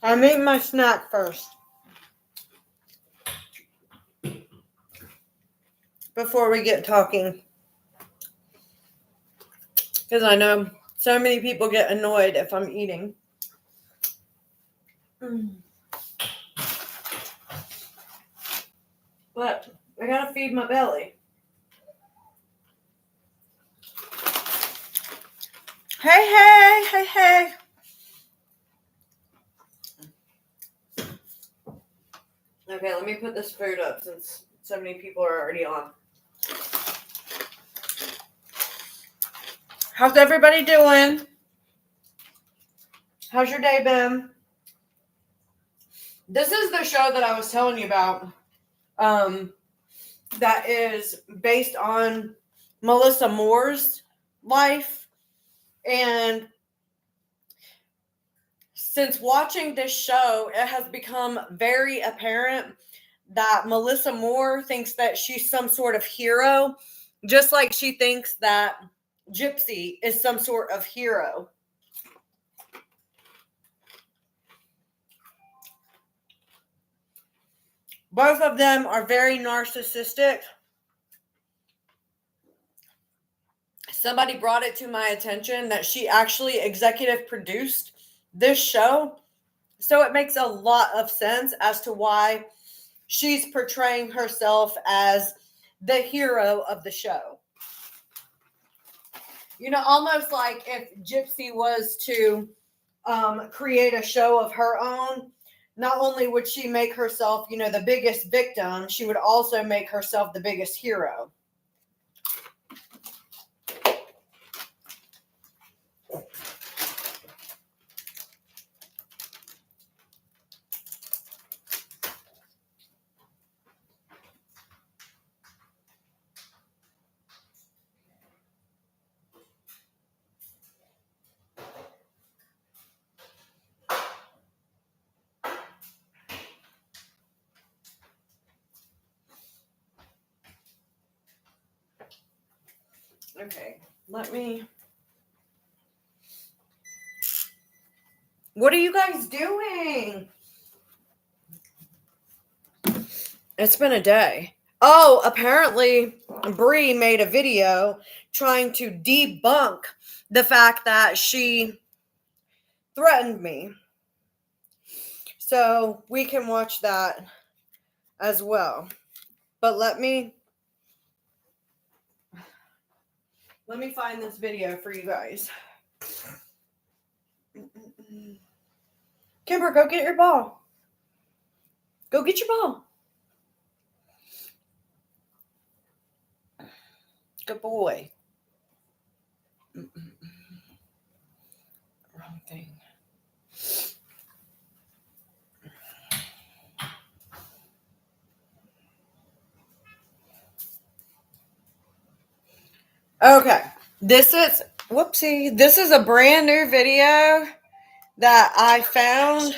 I'm eating my snack first. Before we get talking. Because I know so many people get annoyed if I'm eating. But I gotta feed my belly. Hey. Okay, let me put this food up since so many people are already on. How's everybody doing? How's your day been? This is the show that I was telling you about. That is based on Melissa Moore's life. And since watching this show, it has become very apparent that Melissa Moore thinks that she's some sort of hero, just like she thinks that Gypsy is some sort of hero. Both of them are very narcissistic. Somebody brought it to my attention that she actually executive produced this show. So it makes a lot of sense as to why she's portraying herself as the hero of the show. You know, almost like if Gypsy was to create a show of her own, not only would she make herself, you know, the biggest victim, she would also make herself the biggest hero. Okay, let me... What are you guys doing? It's been a day. Oh, apparently Bree made a video trying to debunk the fact that she threatened me. So we can watch that as well. But let me find this video for you guys. Kimber, go get your ball. Go get your ball. Good boy. Wrong thing. Okay. This is a brand new video that I found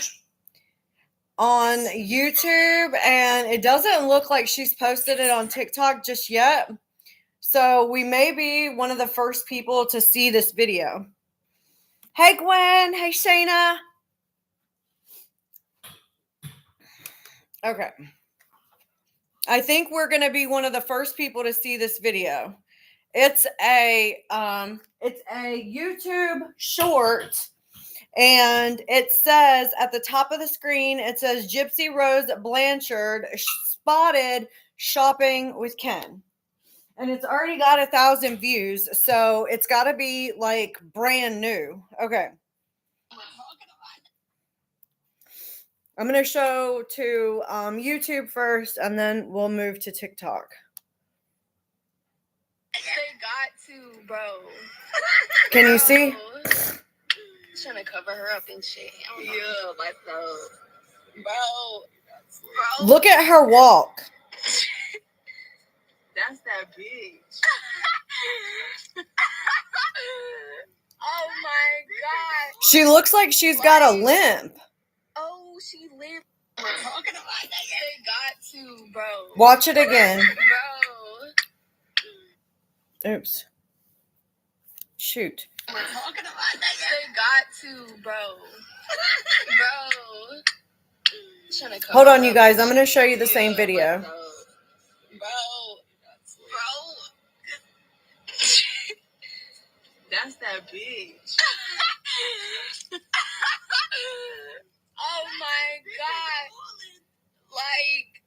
on YouTube, and it doesn't look like she's posted it on TikTok just yet. So we may be one of the first people to see this video. Hey, Gwen. Hey, Shayna. Okay. I think we're going to be one of the first people to see this video. It's a YouTube short, and it says at the top of the screen, it says Gypsy Rose Blanchard spotted shopping with Ken. And it's already got 1,000 views, so it's got to be like brand new. Okay. I'm going to show to YouTube first, and then we'll move to TikTok. They got to, bro. Can you see? Trying to cover her up and shit. Yeah, like bro. Look at her walk. That's that bitch. Oh my god. She looks like she's got a limp. Oh, she limped. We're talking about that. They got to, bro. Watch it again. Bro. Oops. Shoot. We're talking about that. They got to, bro. Bro. Hold on, you guys. I'm going to show you the same video. Bro. That's that bitch. Oh my god. Like,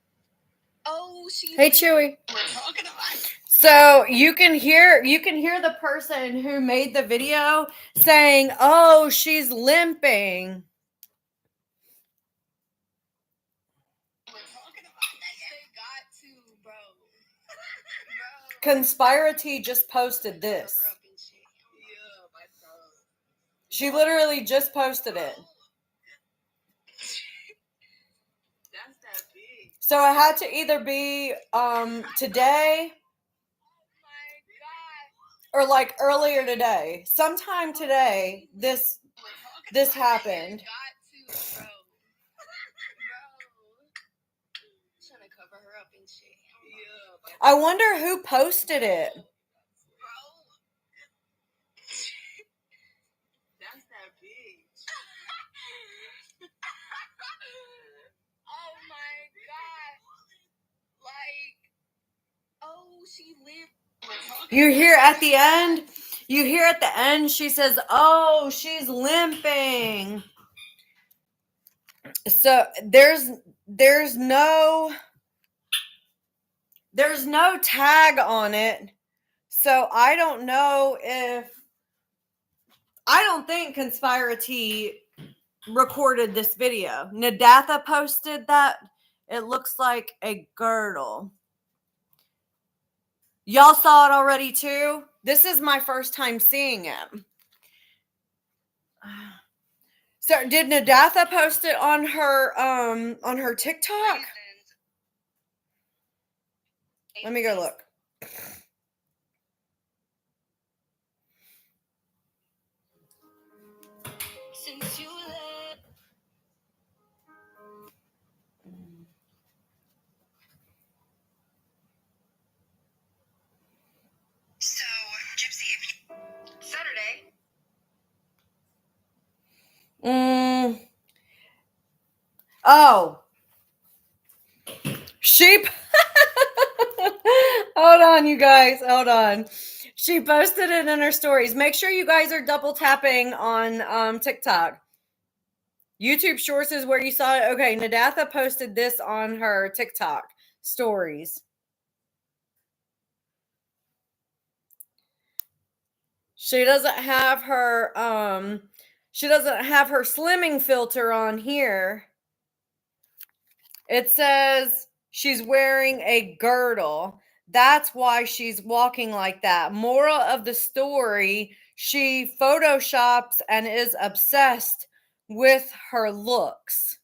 oh, she. Hey, Chewy. We're talking about. So you can hear the person who made the video saying, "Oh, she's limping." Conspiracy just posted this. She literally just posted it. So it had to either be today or like earlier today. Sometime today this happened. I wonder who posted it. That's that bitch. Oh my god. Like, oh, she lived. You hear at the end, she says, "Oh, she's limping." So there's no tag on it. So I don't know I don't think Conspiracy recorded this video. Nadatha posted that. It looks like a girdle. Y'all saw it already too? This is my first time seeing it. So did Nadatha post it on her TikTok? Let me go look. Since you left. So, Gypsy, if you... Saturday. Oh. Sheep. Hold on, you guys. Hold on. She posted it in her stories. Make sure you guys are double tapping on TikTok. YouTube Shorts is where you saw it. Okay, Nadatha posted this on her TikTok stories. She doesn't have her slimming filter on here. It says she's wearing a girdle. That's why she's walking like that. Moral of the story, she photoshops and is obsessed with her looks.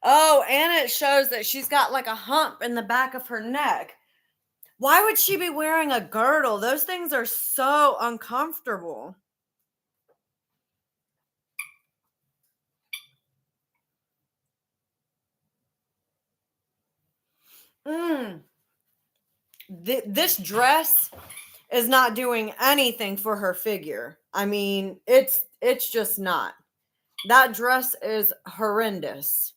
Oh, and it shows that she's got like a hump in the back of her neck. Why would she be wearing a girdle? Those things are so uncomfortable. This dress is not doing anything for her figure. I mean, it's just not. That dress is horrendous.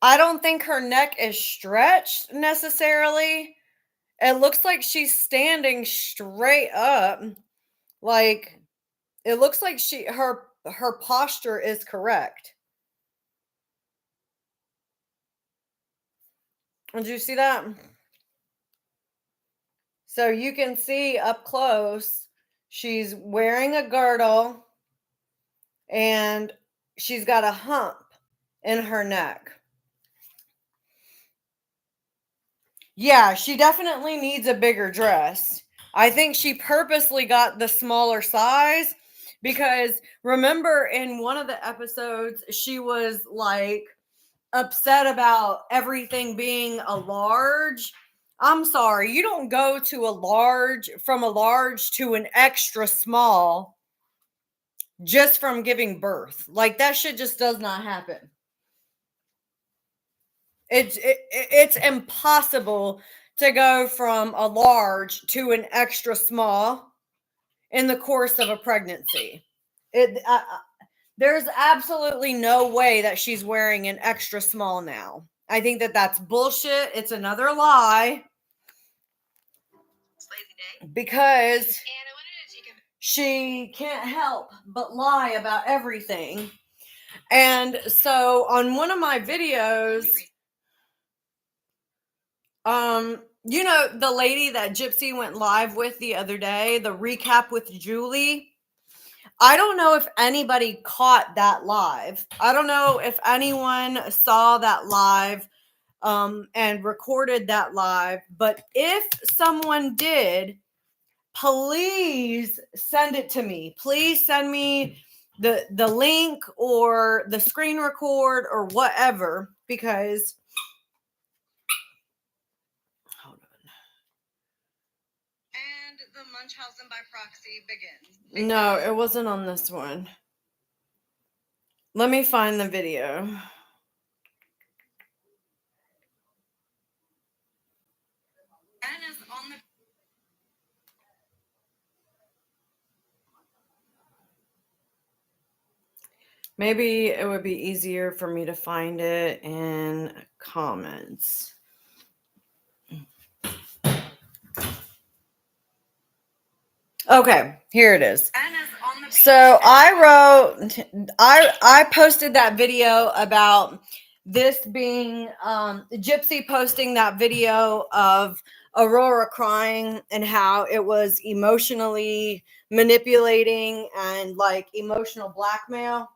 I don't think her neck is stretched necessarily. It looks like she's standing straight up. Like, it looks like her posture is correct. Did you see that? So you can see up close, she's wearing a girdle and she's got a hump in her neck. Yeah, she definitely needs a bigger dress. I think she purposely got the smaller size because remember in one of the episodes, she was like upset about everything being a large. I'm sorry, you don't go to from a large to an extra small just from giving birth. Like that shit just does not happen. It's impossible to go from a large to an extra small in the course of a pregnancy. There's absolutely no way that she's wearing an extra small now. I think that that's bullshit. It's another lie because she can't help but lie about everything. And so on one of my videos, you know, the lady that Gypsy went live with the other day, the recap with Julie. I don't know if anybody caught that live. I don't know if anyone saw that live and recorded that live. But if someone did, please send it to me. Please send me the link or the screen record or whatever, because hold on. And the Munchausen by proxy begins. No, it wasn't on this one. Let me find the video. Anna's on the Maybe it would be easier for me to find it in comments. Okay, here it is. So I posted that video about this being Gypsy posting that video of Aurora crying and how it was emotionally manipulating and like emotional blackmail.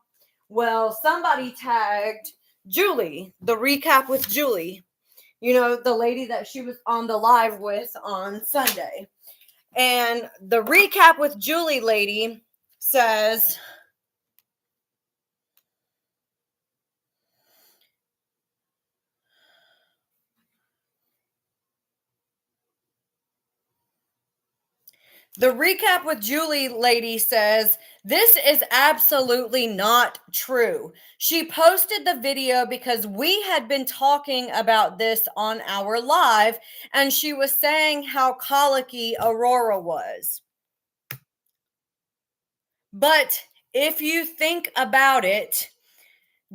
Well, somebody tagged Julie, the recap with Julie, you know, the lady that she was on the live with on Sunday. And the recap with Julie lady says, the recap with Julie lady says, this is absolutely not true. She posted the video because we had been talking about this on our live, and she was saying how colicky Aurora was. But if you think about it,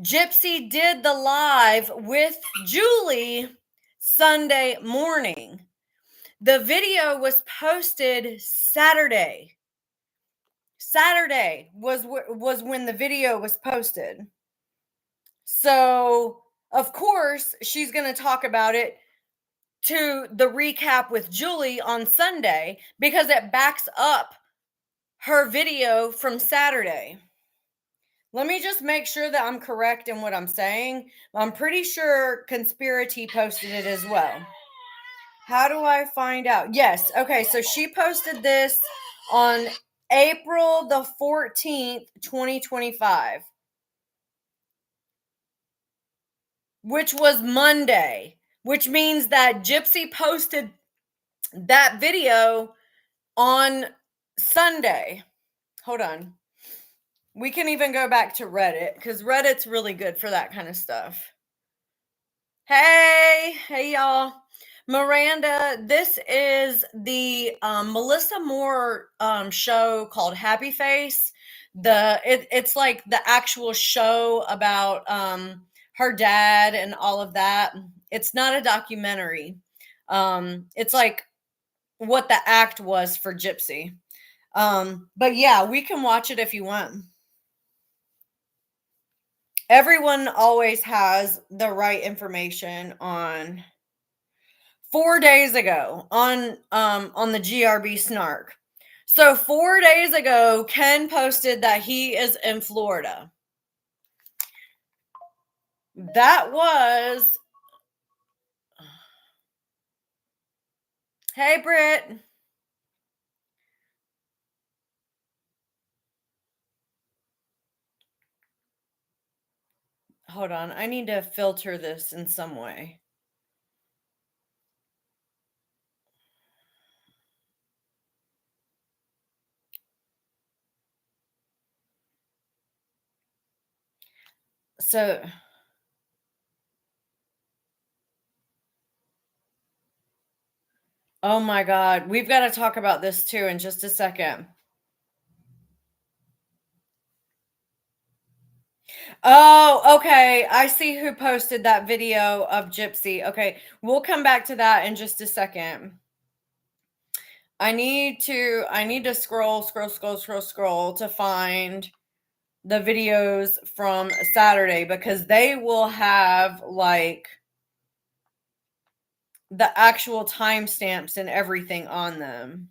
Gypsy did the live with Julie Sunday morning. The video was posted Saturday. Saturday was when the video was posted. So, of course, she's going to talk about it to the recap with Julie on Sunday because it backs up her video from Saturday. Let me just make sure that I'm correct in what I'm saying. I'm pretty sure Conspiracy posted it as well. How do I find out? Yes. Okay. So she posted this on April the 14th, 2025, which was Monday, which means that Gypsy posted that video on Sunday. Hold on. We can even go back to Reddit because Reddit's really good for that kind of stuff. Hey y'all. Miranda, this is the Melissa Moore show called Happy Face. It's like the actual show about her dad and all of that. It's not a documentary. It's like what the act was for Gypsy. But yeah, we can watch it if you want. Everyone always has the right information on 4 days ago on the GRB snark. So 4 days ago, Ken posted that he is in Florida. That was, hey Britt. Hold on, I need to filter this in some way. So Oh my God. We've got to talk about this too in just a second. Oh, okay. I see who posted that video of Gypsy. Okay. We'll come back to that in just a second. I need to scroll to find the videos from Saturday because they will have like the actual timestamps and everything on them.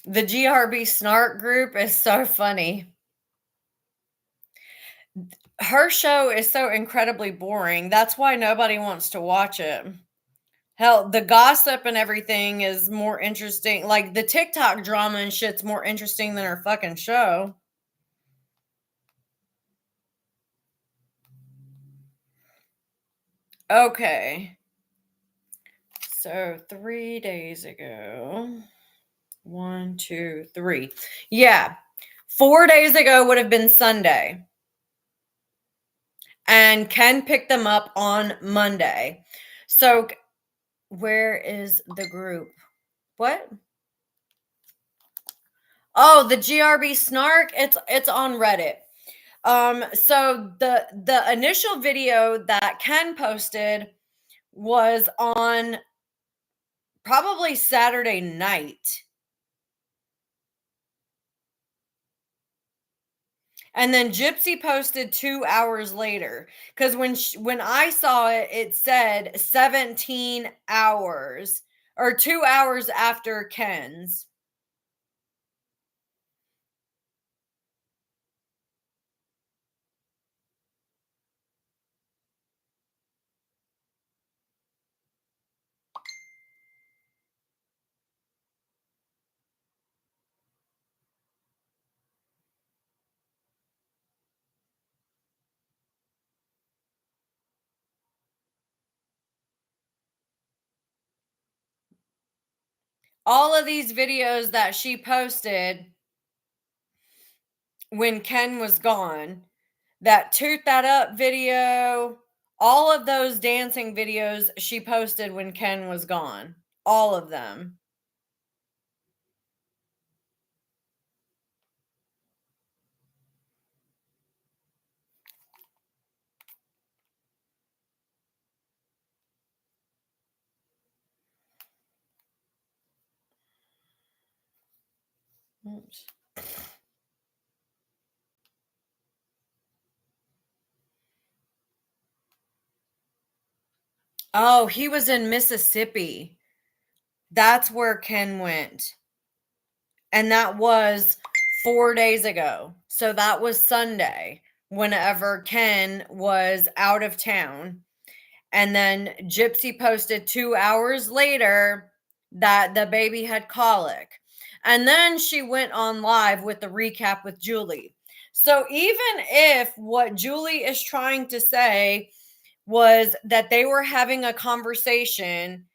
The GRB Snark group is so funny. Her show is so incredibly boring. That's why nobody wants to watch it. Hell, the gossip and everything is more interesting. Like the TikTok drama and shit's more interesting than her fucking show. Okay. So 3 days ago. 1, 2, 3. Yeah. 4 days ago would have been Sunday. And Ken picked them up on Monday. So where is the group? What? Oh, the GRB Snark. It's on Reddit. So the initial video that Ken posted was on probably Saturday night. And then Gypsy posted 2 hours later cuz when I saw it it said 17 hours or 2 hours after Ken's. All of these videos that she posted when Ken was gone, that Toot That Up video, all of those dancing videos she posted when Ken was gone. All of them. Oops. Oh, he was in Mississippi. That's where Ken went. And that was 4 days ago. So that was Sunday, whenever Ken was out of town. And then Gypsy posted 2 hours later that the baby had colic. And then she went on live with the recap with Julie. So even if what Julie is trying to say was that they were having a conversation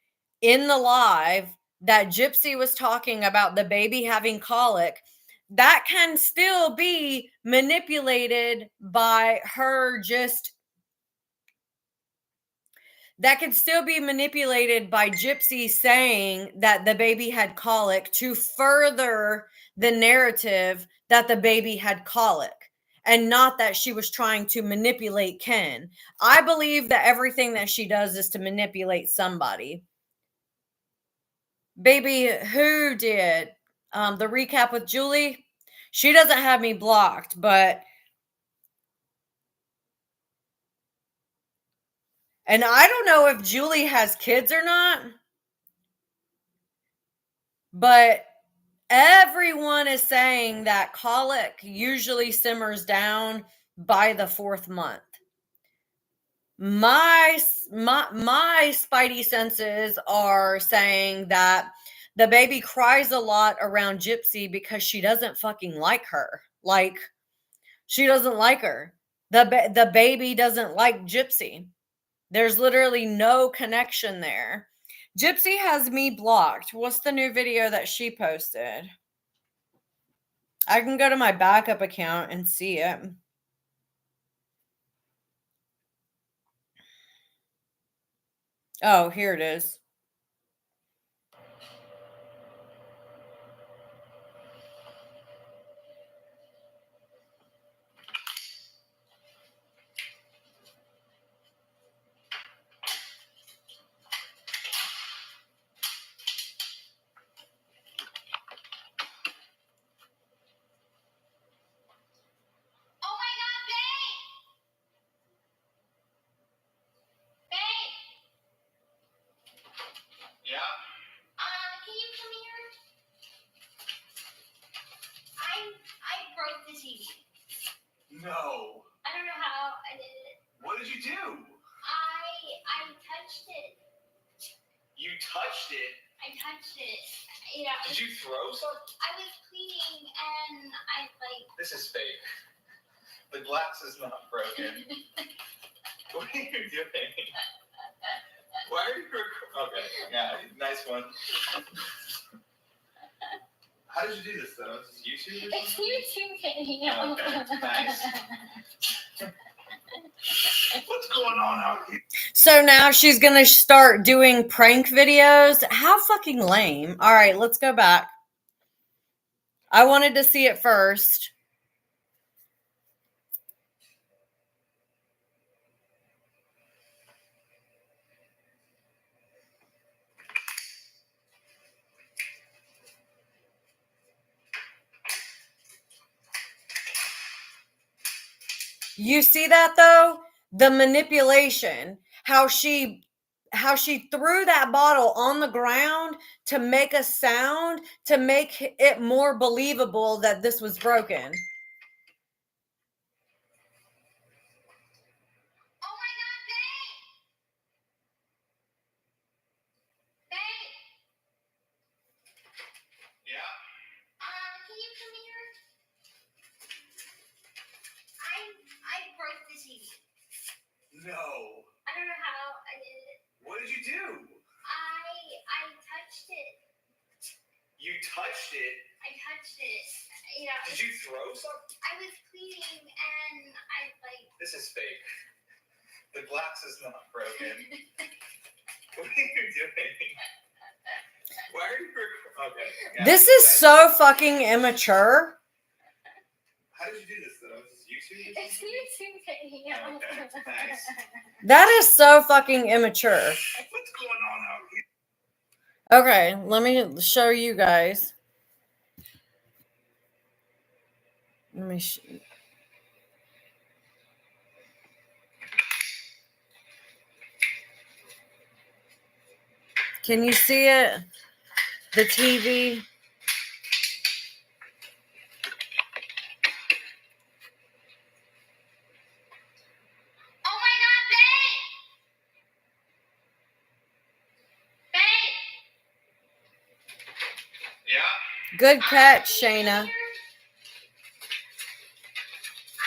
in the live that Gypsy was talking about the baby having colic, that can still be manipulated by her just that could still be manipulated by Gypsy saying that the baby had colic to further the narrative that the baby had colic and not that she was trying to manipulate Ken. I believe that everything that she does is to manipulate somebody. Baby, who did the recap with Julie? She doesn't have me blocked, but and I don't know if Julie has kids or not, but everyone is saying that colic usually simmers down by the 4th month. My spidey senses are saying that the baby cries a lot around Gypsy because she doesn't fucking like her. Like she doesn't like her. The baby doesn't like Gypsy. There's literally no connection there. Gypsy has me blocked. What's the new video that she posted? I can go to my backup account and see it. Oh, here it is. Oh my God, babe! Babe! Yeah? Can you come here? I broke the TV. No. I don't know how I did it. What did you do? I touched it. You touched it? I touched it. You know. Did you throw something? I was cleaning and I like. This is fake. The glass is not broken. What are you doing? Why are you? Okay. Yeah. Nice one. How did you do this though? Is this YouTube? It's YouTube video. Okay. Nice. What's going on out here? So now she's going to start doing prank videos. How fucking lame. All right, let's go back. I wanted to see it first. You see that though? The manipulation. How she threw that bottle on the ground to make a sound to make it more believable that this was broken. Oh my God, babe! Babe! Yeah? Can you come here? I broke the TV. No. I don't know how I did it. What did you do? I touched it. You touched it? I touched it. You know. Did you throw something? I was cleaning and I like. This is fake. The glass is not broken. What are you doing? Why are you? Okay. Yeah, This is so fucking immature. How did you do this though? Is this YouTube? It's YouTube video. Okay. Nice. That is so fucking immature. What's going on out here? Okay, let me show you guys. Let me Can you see it? The TV. Oh my God, babe! Babe! Yeah? Good catch, Shayna.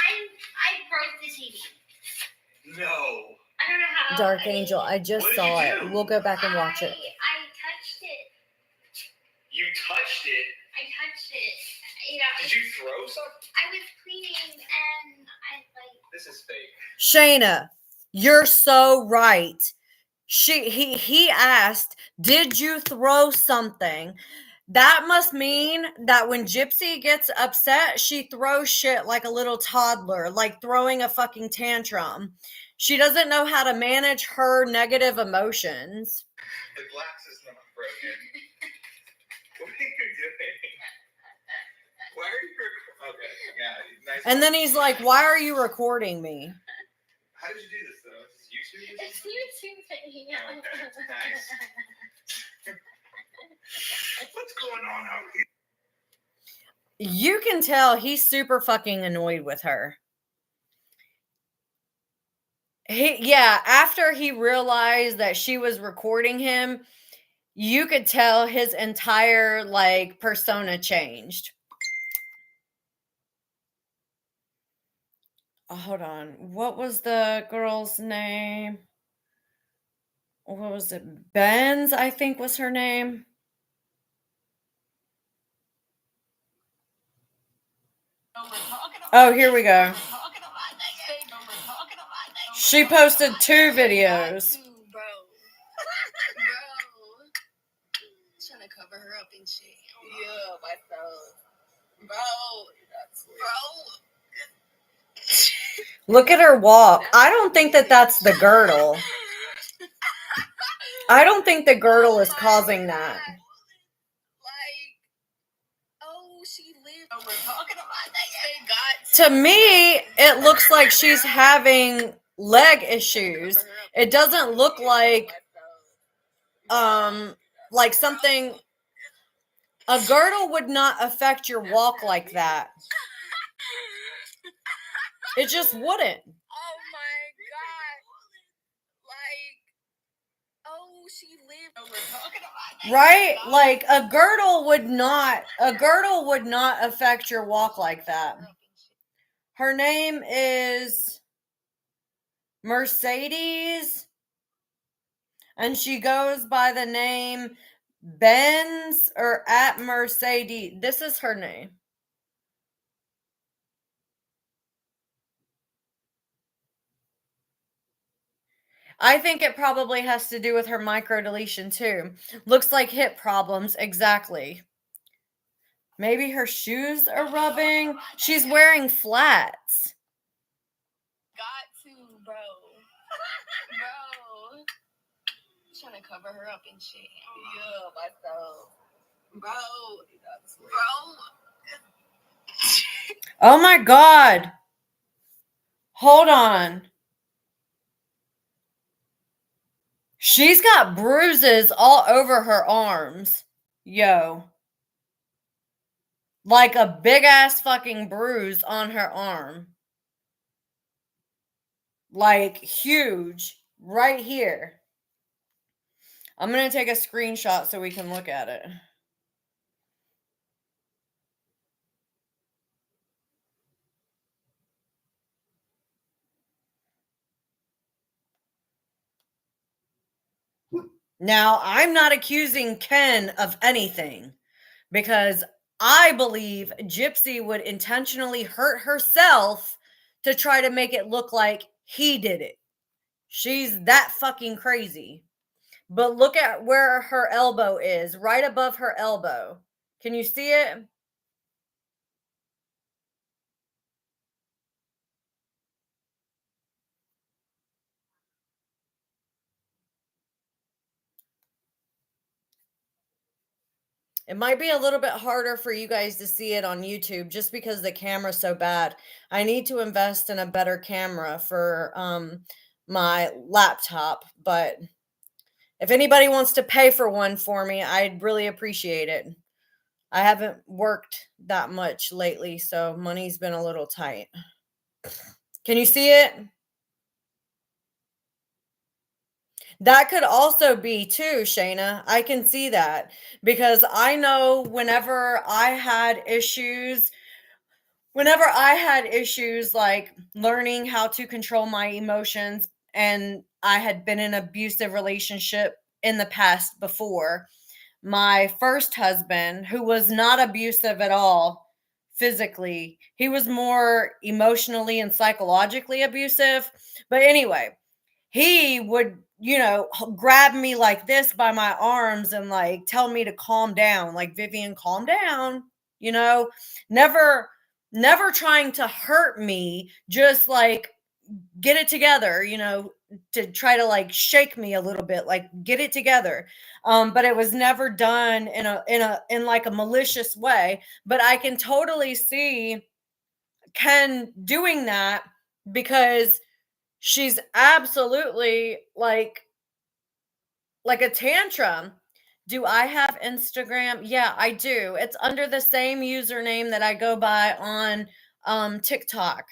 I broke the TV. No. I don't know how. Dark Angel, I just saw it. We'll go back and watch it. I touched it. You touched it? I touched it. You know. Did you throw something? I was cleaning and I like. This is fake. Shayna, you're so right. He asked, "Did you throw something?" That must mean that when Gypsy gets upset, she throws shit like a little toddler, like throwing a fucking tantrum. She doesn't know how to manage her negative emotions. The glass is not broken. What are you doing? Why are you? Okay, yeah, nice. And then he's like, "Why are you recording me?" How did you do this though? Is this YouTube? It's YouTube video. Okay, nice. What's going on out here? You can tell he's super fucking annoyed with her. After he realized that she was recording him, you could tell his entire like persona changed. Oh, hold on. What was the girl's name? what was it? Benz, I think was her name. Oh, here we go. She posted 2 videos. Bro. Trying to cover her up and shit. Yeah, myself. Bro. Look at her walk. I don't think that that's the girdle. I don't think the girdle is causing that. Like, oh, she lived. Oh, we're talking about that. To me, it looks like she's having leg issues. It doesn't look like something. A girdle would not affect your walk like that. It just wouldn't. Oh my god. Like, oh, she lived. Oh, we're talking about that. Right? Like a girdle would not affect your walk like that. Her name is Mercedes, and she goes by the name Benz or at Mercedes. This is her name. I think it probably has to do with her microdeletion too. Looks like hip problems, exactly. Maybe her shoes are rubbing. She's wearing flats. Got to, bro. Bro. Trying to cover her up and shit. Yeah, myself. Bro. Oh my god. Hold on. She's got bruises all over her arms. Yo. Like a big ass fucking bruise on her arm. Like huge. Right here. I'm going to take a screenshot so we can look at it. Now, I'm not accusing Ken of anything because I believe Gypsy would intentionally hurt herself to try to make it look like he did it. She's that fucking crazy. But look at where her elbow is, right above her elbow. Can you see it? It might be a little bit harder for you guys to see it on YouTube just because the camera's so bad. I need to invest in a better camera for my laptop, but if anybody wants to pay for one for me, I'd really appreciate it. I haven't worked that much lately, so money's been a little tight. Can you see it? That could also be too, Shayna. I can see that because I know whenever I had issues like learning how to control my emotions, and I had been in an abusive relationship in the past before, my first husband, who was not abusive at all physically, he was more emotionally and psychologically abusive. But anyway, he would, grab me like this by my arms and like tell me to calm down, like, Vivian, calm down, never, never trying to hurt me, just like get it together, to try to like shake me a little bit, like get it together. But it was never done in like a malicious way. But I can totally see Ken doing that because she's absolutely like a tantrum. Do I have Instagram? Yeah, I do. It's under the same username that I go by on TikTok.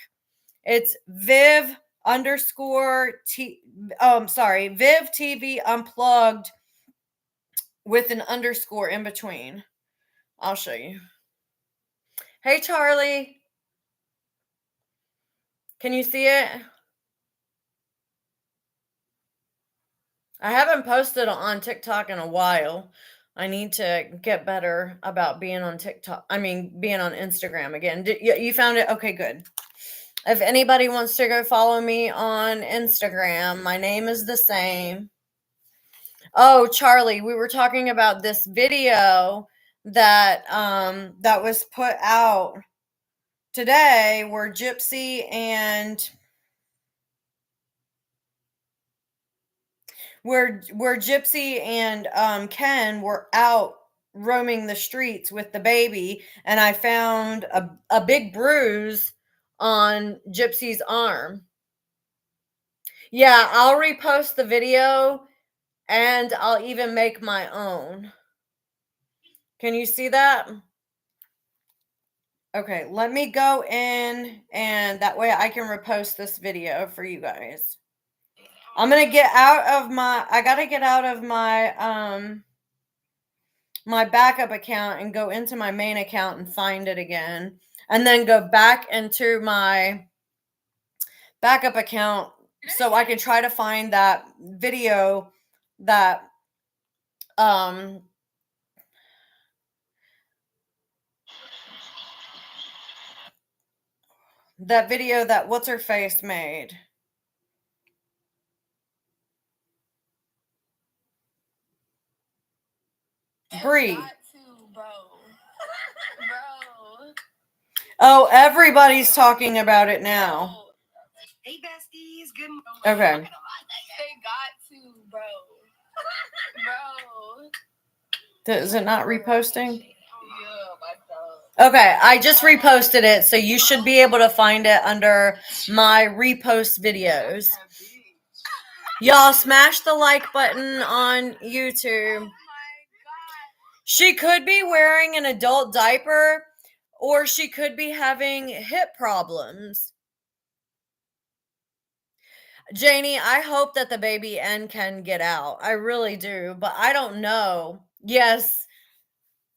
It's Viv underscore Viv TV unplugged with an underscore in between. I'll show you. Hey, Charlie. Can you see it? I haven't posted on TikTok in a while. I need to get better about being on TikTok. I mean, being on Instagram again. You found it? Okay, good. If anybody wants to go follow me on Instagram, my name is the same. Oh, Charlie, we were talking about this video that that was put out today where Gypsy and Ken were out roaming the streets with the baby, and I found a big bruise on Gypsy's arm. Yeah, I'll repost the video and I'll even make my own. Can you see that? Okay, let me go in and that way I can repost this video for you guys. I'm going to get out of I got to get out of my my backup account and go into my main account and find it again, and then go back into my backup account so I can try to find that video that that video that what's her face made. Bree. Oh, everybody's talking about it now. Hey, besties. Good morning. Okay. They got to, bro. Is it not reposting? Yeah, Okay, I just reposted it, so you should be able to find it under my repost videos. Y'all smash the like button on YouTube. She could be wearing an adult diaper, or she could be having hip problems. Janie, I hope that the baby and can get out. I really do, but I don't know. Yes,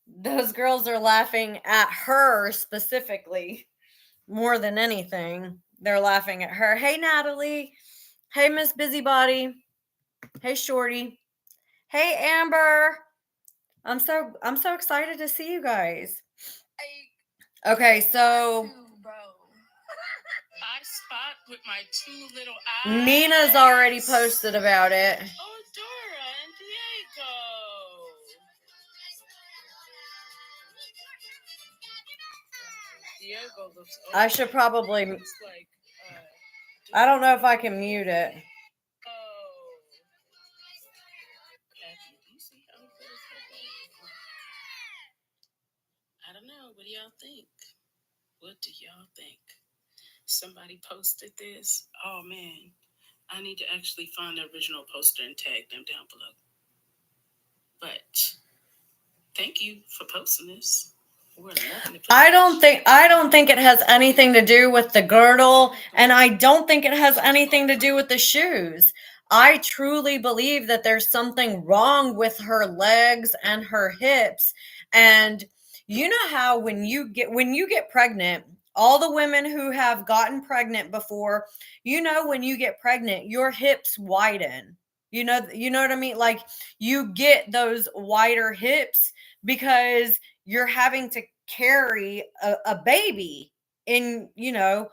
those girls are laughing at her specifically more than anything. They're laughing at her. Hey, Natalie. Hey, Miss Busybody. Hey, Shorty. Hey, Amber. I'm so excited to see you guys. Okay, so I spot with my two little eyes. Nina's already posted about it. Oh, Dora and Diego. Diego looks. I should probably. Looks like, I don't know if I can mute it. I don't know. What do y'all think? What do y'all think? Somebody posted this. Oh man, I need to actually find the original poster and tag them down below. But thank you for posting this. I don't think it has anything to do with the girdle, and I don't think it has anything to do with the shoes. I truly believe that there's something wrong with her legs and her hips. And you know how when you get pregnant, all the women who have gotten pregnant before, when you get pregnant, your hips widen. You know what I mean? Like you get those wider hips because you're having to carry a baby in your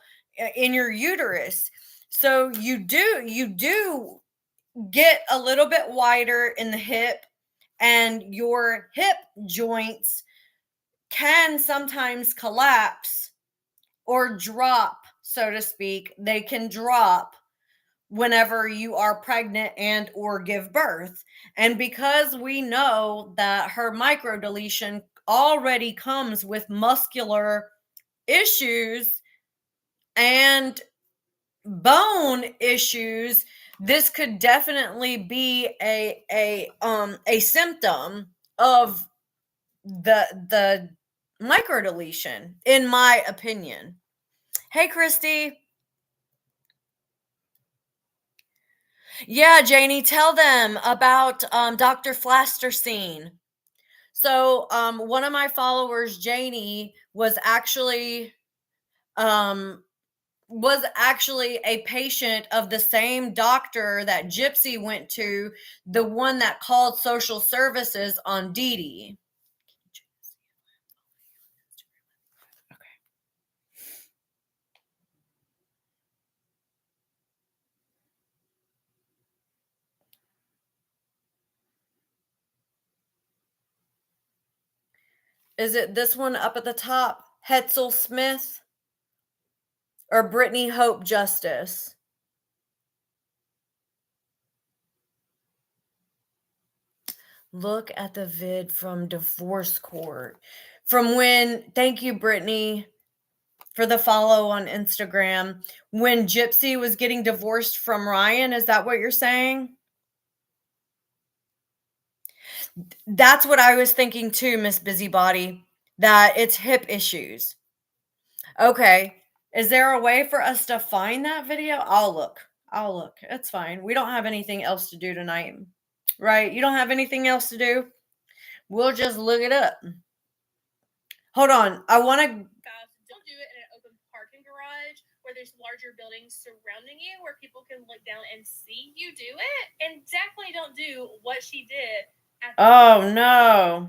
uterus. So you do get a little bit wider in the hip, and your hip joints can sometimes collapse or drop, so to speak. They can drop whenever you are pregnant and or give birth. And because we know that her microdeletion already comes with muscular issues and bone issues, this could definitely be a symptom of the microdeletion, in my opinion. Hey, Christy. Yeah, Janie, tell them about Dr. Flasterstein. So one of my followers, Janie, was actually was actually a patient of the same doctor that Gypsy went to, the one that called social services on Dee Dee. Is it this one up at the top? Hetzel Smith or Brittany Hope Justice? Look at the vid from divorce court. From when, thank you, Brittany, for the follow on Instagram. When Gypsy was getting divorced from Ryan, is that what you're saying? That's what I was thinking too, Miss Busybody, that it's hip issues. Okay. Is there a way for us to find that video? I'll look. It's fine. We don't have anything else to do tonight. Right? You don't have anything else to do? We'll just look it up. Hold on. I want to. Don't do it in an open parking garage where there's larger buildings surrounding you where people can look down and see you do it. And definitely don't do what she did. Oh, no.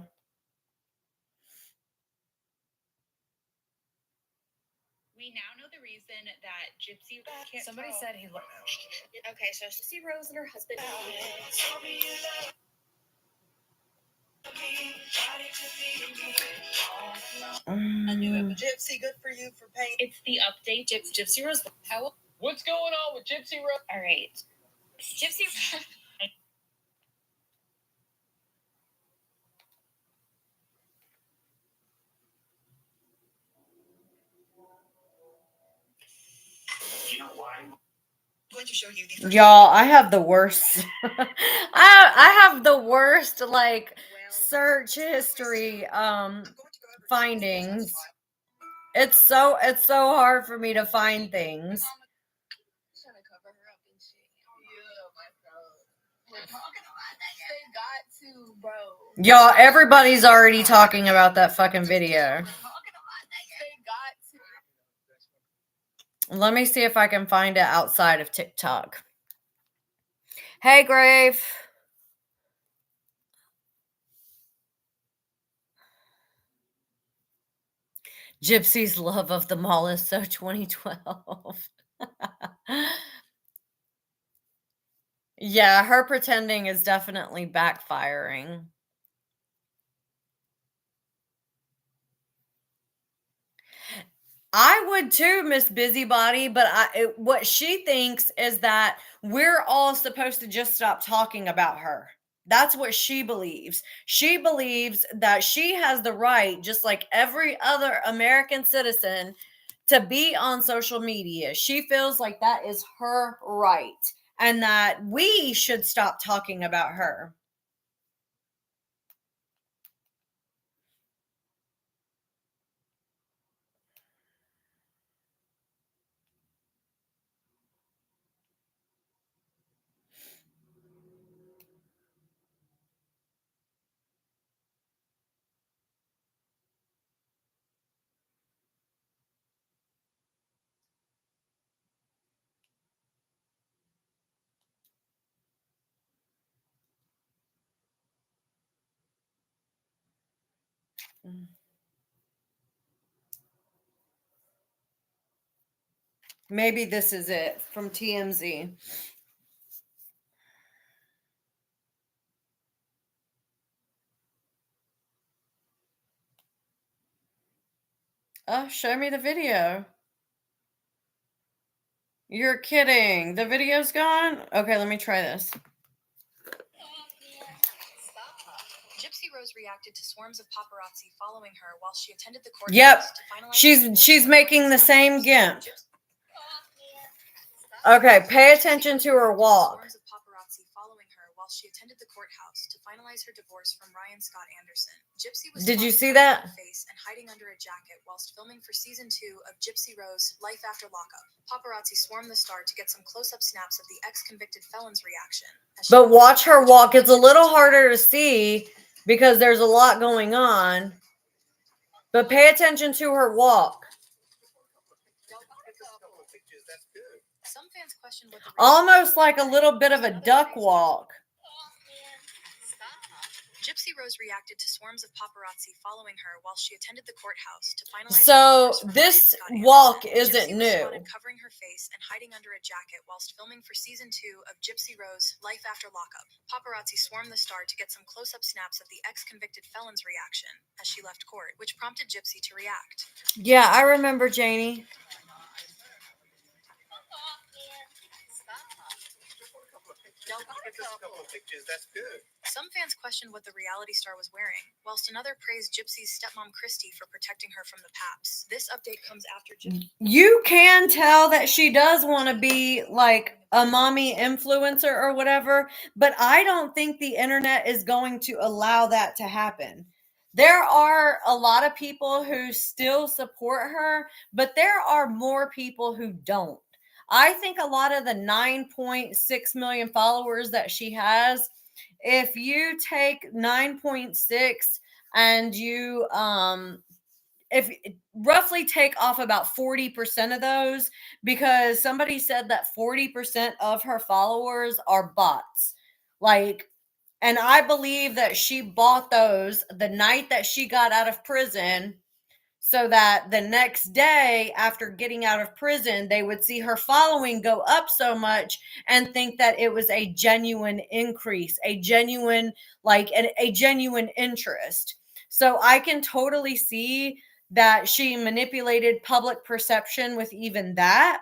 We now know the reason that Gypsy can't. Somebody said he looked. Okay, so Gypsy Rose and her husband. I knew it. But Gypsy, good for you for paying. It's the update. Gypsy Rose. What's going on with Gypsy Rose? All right. Gypsy. You know why? I'm going to show you the Y'all, I have the worst. I have the worst like search history findings. It's so hard for me to find things. Trying to cover her up and shit. We're talking about that. They got to, bro. Y'all, everybody's already talking about that fucking video. Let me see if I can find it outside of TikTok. Hey, Grave. Gypsy's love of the mall is so 2012. Yeah, her pretending is definitely backfiring. I would too, Miss Busybody, but what she thinks is that we're all supposed to just stop talking about her. That's what she believes. She believes that she has the right, just like every other American citizen, to be on social media. She feels like that is her right and that we should stop talking about her. Maybe this is it from TMZ. Oh, show me the video. You're kidding. The video's gone? Okay, let me try this. Gypsy Rose reacted to swarms of paparazzi following her while she attended the court. Yep. She's making the same gimp. Okay, pay attention to her walk. Swarms of paparazzi following her while she attended the courthouse to finalize her divorce from Ryan Scott Anderson. Gypsy was Did you see covering that? her face and hiding under a jacket whilst filming for season 2 of Gypsy Rose: Life After Lockup. Paparazzi swarmed the star to get some close-up snaps of the ex-convicted felon's reaction. But watch her walk. It's a little harder to see because there's a lot going on. But pay attention to her walk. Some fans question what the Almost like a little bit of a duck walk. Gypsy Rose reacted to swarms of paparazzi following her while she attended the courthouse to finalize. So papers from this Ryan Scott walk Anderson. isn't Gypsy was new. spotted covering her face and hiding under a jacket whilst filming for season 2 of Gypsy Rose: Life After Lockup. Paparazzi swarmed the star to get some close-up snaps of the ex-convicted felon's reaction as she left court, which prompted Gypsy to react. Yeah, I remember Janie. Some fans questioned what the reality star was wearing, whilst another praised Gypsy's stepmom Christy for protecting her from the paps. This update comes after Gypsy. You can tell that she does want to be like a mommy influencer or whatever, but I don't think the internet is going to allow that to happen. There are a lot of people who still support her, but there are more people who don't. I think a lot of the 9.6 million followers that she has, if you take 9.6 and you if roughly take off about 40% of those, because somebody said that 40% of her followers are bots. Like, and I believe that she bought those the night that she got out of prison, so that the next day after getting out of prison, they would see her following go up so much and think that it was a genuine increase, a genuine, like a genuine interest. So I can totally see that she manipulated public perception with even that.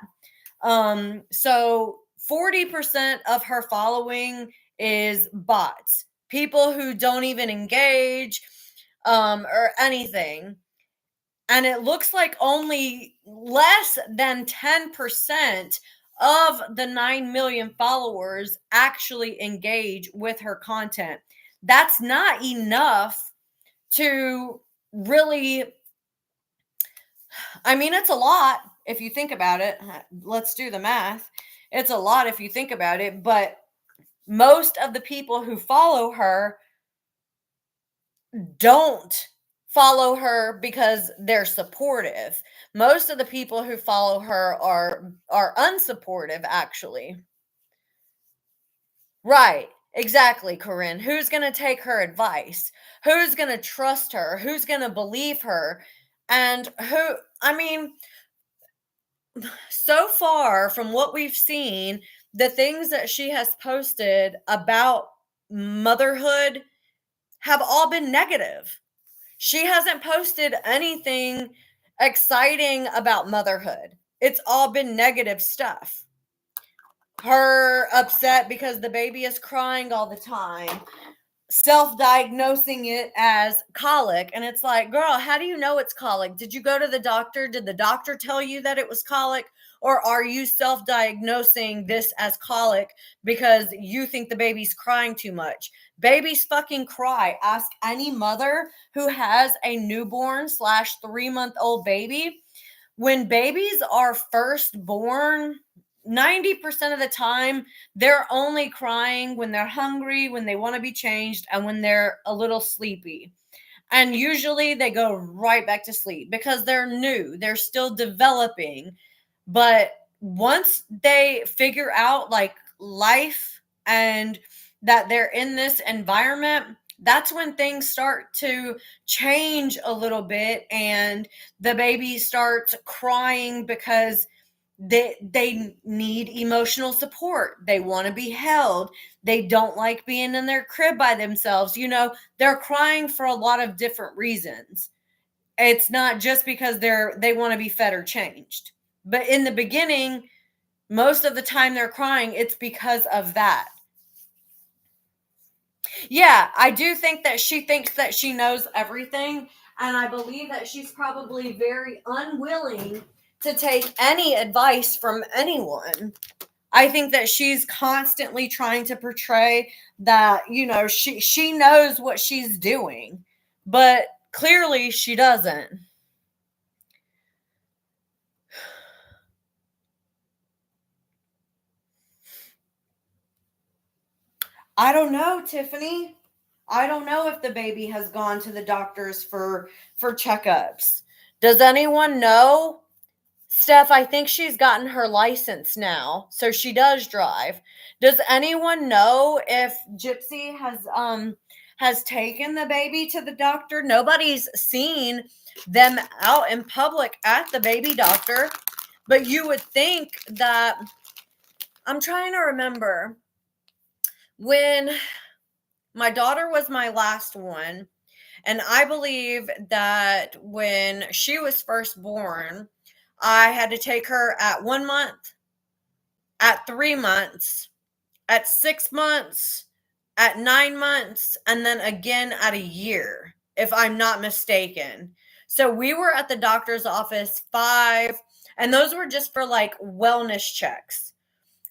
So 40% of her following is bots, people who don't even engage or anything. And it looks like only less than 10% of the 9 million followers actually engage with her content. That's not enough to really, I mean, it's a lot if you think about it. Let's do the math. It's a lot if you think about it, but most of the people who follow her don't follow her because they're supportive. Most of the people who follow her are unsupportive, actually. Right. Exactly, Corinne. Who's going to take her advice? Who's going to trust her? Who's going to believe her? And who, I mean, so far from what we've seen, the things that she has posted about motherhood have all been negative. She hasn't posted anything exciting about motherhood. It's all been negative stuff. Her upset because the baby is crying all the time, self-diagnosing it as colic. And it's like, girl, how do you know it's colic? Did you go to the doctor? Did the doctor tell you that it was colic? Or are you self-diagnosing this as colic because you think the baby's crying too much? Babies fucking cry. Ask any mother who has a newborn / 3-month-old baby. When babies are first born, 90% of the time, they're only crying when they're hungry, when they want to be changed, and when they're a little sleepy. And usually they go right back to sleep because they're new. They're still developing. But once they figure out like life and that they're in this environment, that's when things start to change a little bit, and the baby starts crying because they need emotional support. They want to be held. They don't like being in their crib by themselves. You know, they're crying for a lot of different reasons. It's not just because they want to be fed or changed. But in the beginning, most of the time they're crying, it's because of that. Yeah, I do think that she thinks that she knows everything, and I believe that she's probably very unwilling to take any advice from anyone. I think that she's constantly trying to portray that, you know, she knows what she's doing, but clearly she doesn't. I don't know, Tiffany. I don't know if the baby has gone to the doctors for checkups. Does anyone know? Steph, I think she's gotten her license now, so she does drive. Does anyone know if Gypsy has taken the baby to the doctor? Nobody's seen them out in public at the baby doctor, but you would think that, I'm trying to remember when my daughter was my last one, and I believe that when she was first born, I had to take her at 1 month, at 3 months, at 6 months, at 9 months, and then again at a year, if I'm not mistaken. So we were at the doctor's office 5, and those were just for like wellness checks.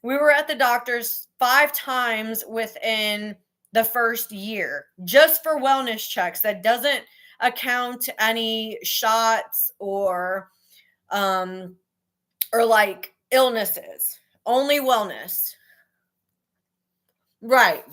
We were at the doctor's 5 times within the first year, just for wellness checks. That doesn't account any shots or like illnesses. Only wellness. Right.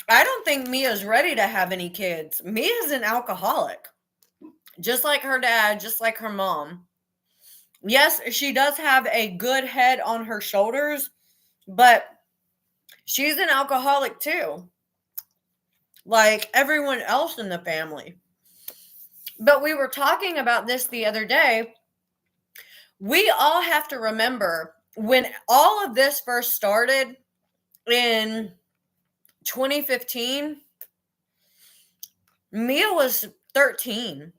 I don't think Mia's ready to have any kids. Mia's an alcoholic. Just like her dad, just like her mom. Yes, she does have a good head on her shoulders, but she's an alcoholic too. Like everyone else in the family. But we were talking about this the other day. We all have to remember when all of this first started in 2015, Mia was 13.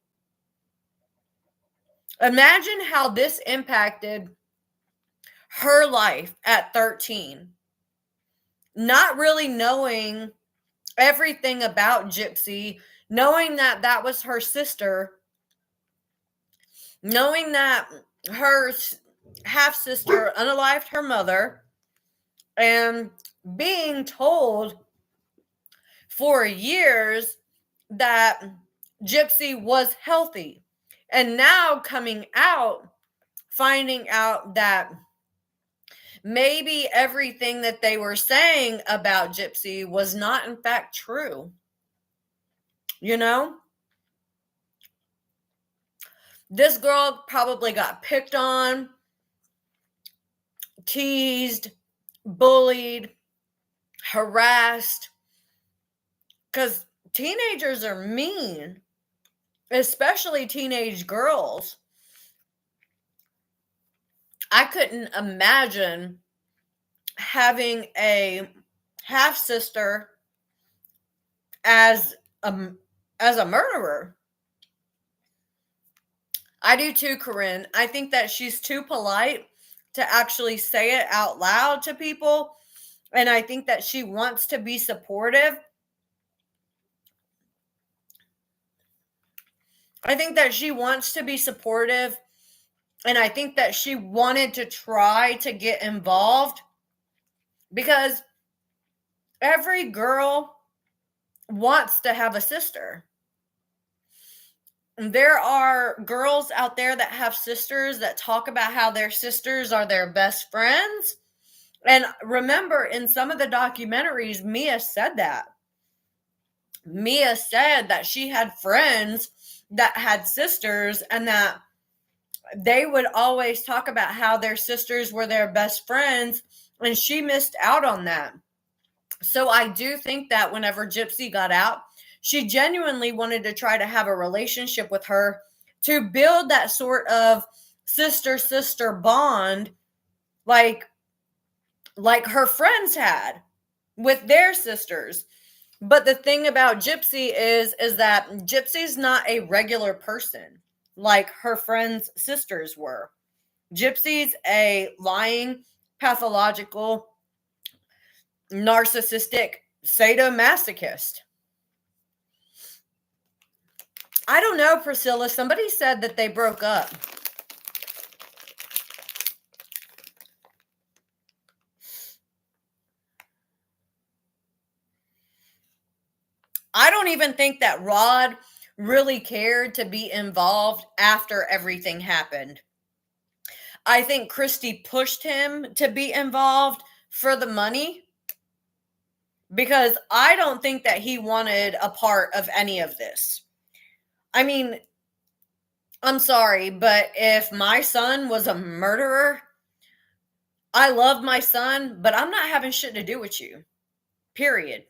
Imagine how this impacted her life at 13. Not really knowing everything about Gypsy, knowing that that was her sister, knowing that her half-sister unalived her mother, and being told for years that Gypsy was healthy. And now coming out, finding out that maybe everything that they were saying about Gypsy was not in fact true. You know? This girl probably got picked on, teased, bullied, harassed, because teenagers are mean, especially teenage girls. I couldn't imagine having a half sister as a murderer. I do too, Corinne. I think that she's too polite to actually say it out loud to people, and I think that she wants to be supportive. I think that she wants to be supportive, and I think that she wanted to try to get involved because every girl wants to have a sister. There are girls out there that have sisters that talk about how their sisters are their best friends. And remember, in some of the documentaries, Mia said that. Mia said that she had friends that had sisters and that they would always talk about how their sisters were their best friends, and she missed out on that. So I do think that whenever Gypsy got out, she genuinely wanted to try to have a relationship with her to build that sort of sister-sister bond like her friends had with their sisters. But the thing about Gypsy is that Gypsy's not a regular person like her friends' sisters were. Gypsy's a lying, pathological, narcissistic sadomasochist. I don't know, Priscilla. Somebody said that they broke up. I don't even think that Rod really cared to be involved after everything happened. I think Christy pushed him to be involved for the money, because I don't think that he wanted a part of any of this. I mean, I'm sorry, but if my son was a murderer, I love my son, but I'm not having shit to do with you. Period.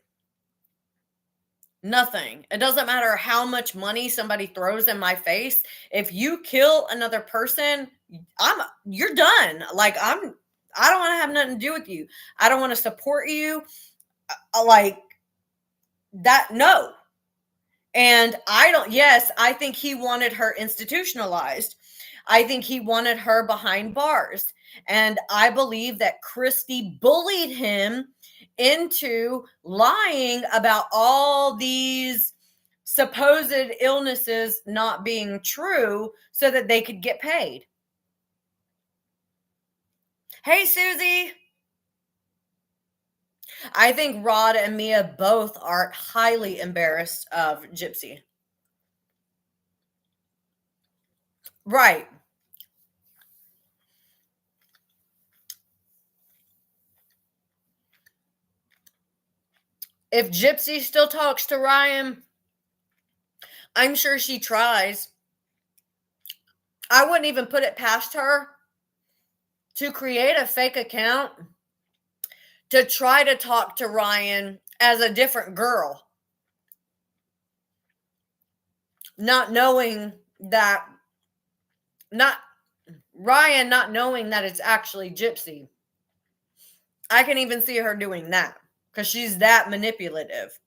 Nothing. It doesn't matter how much money somebody throws in my face. If you kill another person, you're done. Like I don't want to have nothing to do with you. I don't want to support you. Like that, no. And I think he wanted her institutionalized. I think he wanted her behind bars. And I believe that Christy bullied him into lying about all these supposed illnesses not being true so that they could get paid. Hey, Susie. I think Rod and Mia both are highly embarrassed of Gypsy. Right. If Gypsy still talks to Ryan, I'm sure she tries. I wouldn't even put it past her to create a fake account to try to talk to Ryan as a different girl. Not knowing that it's actually Gypsy. I can even see her doing that because she's that manipulative.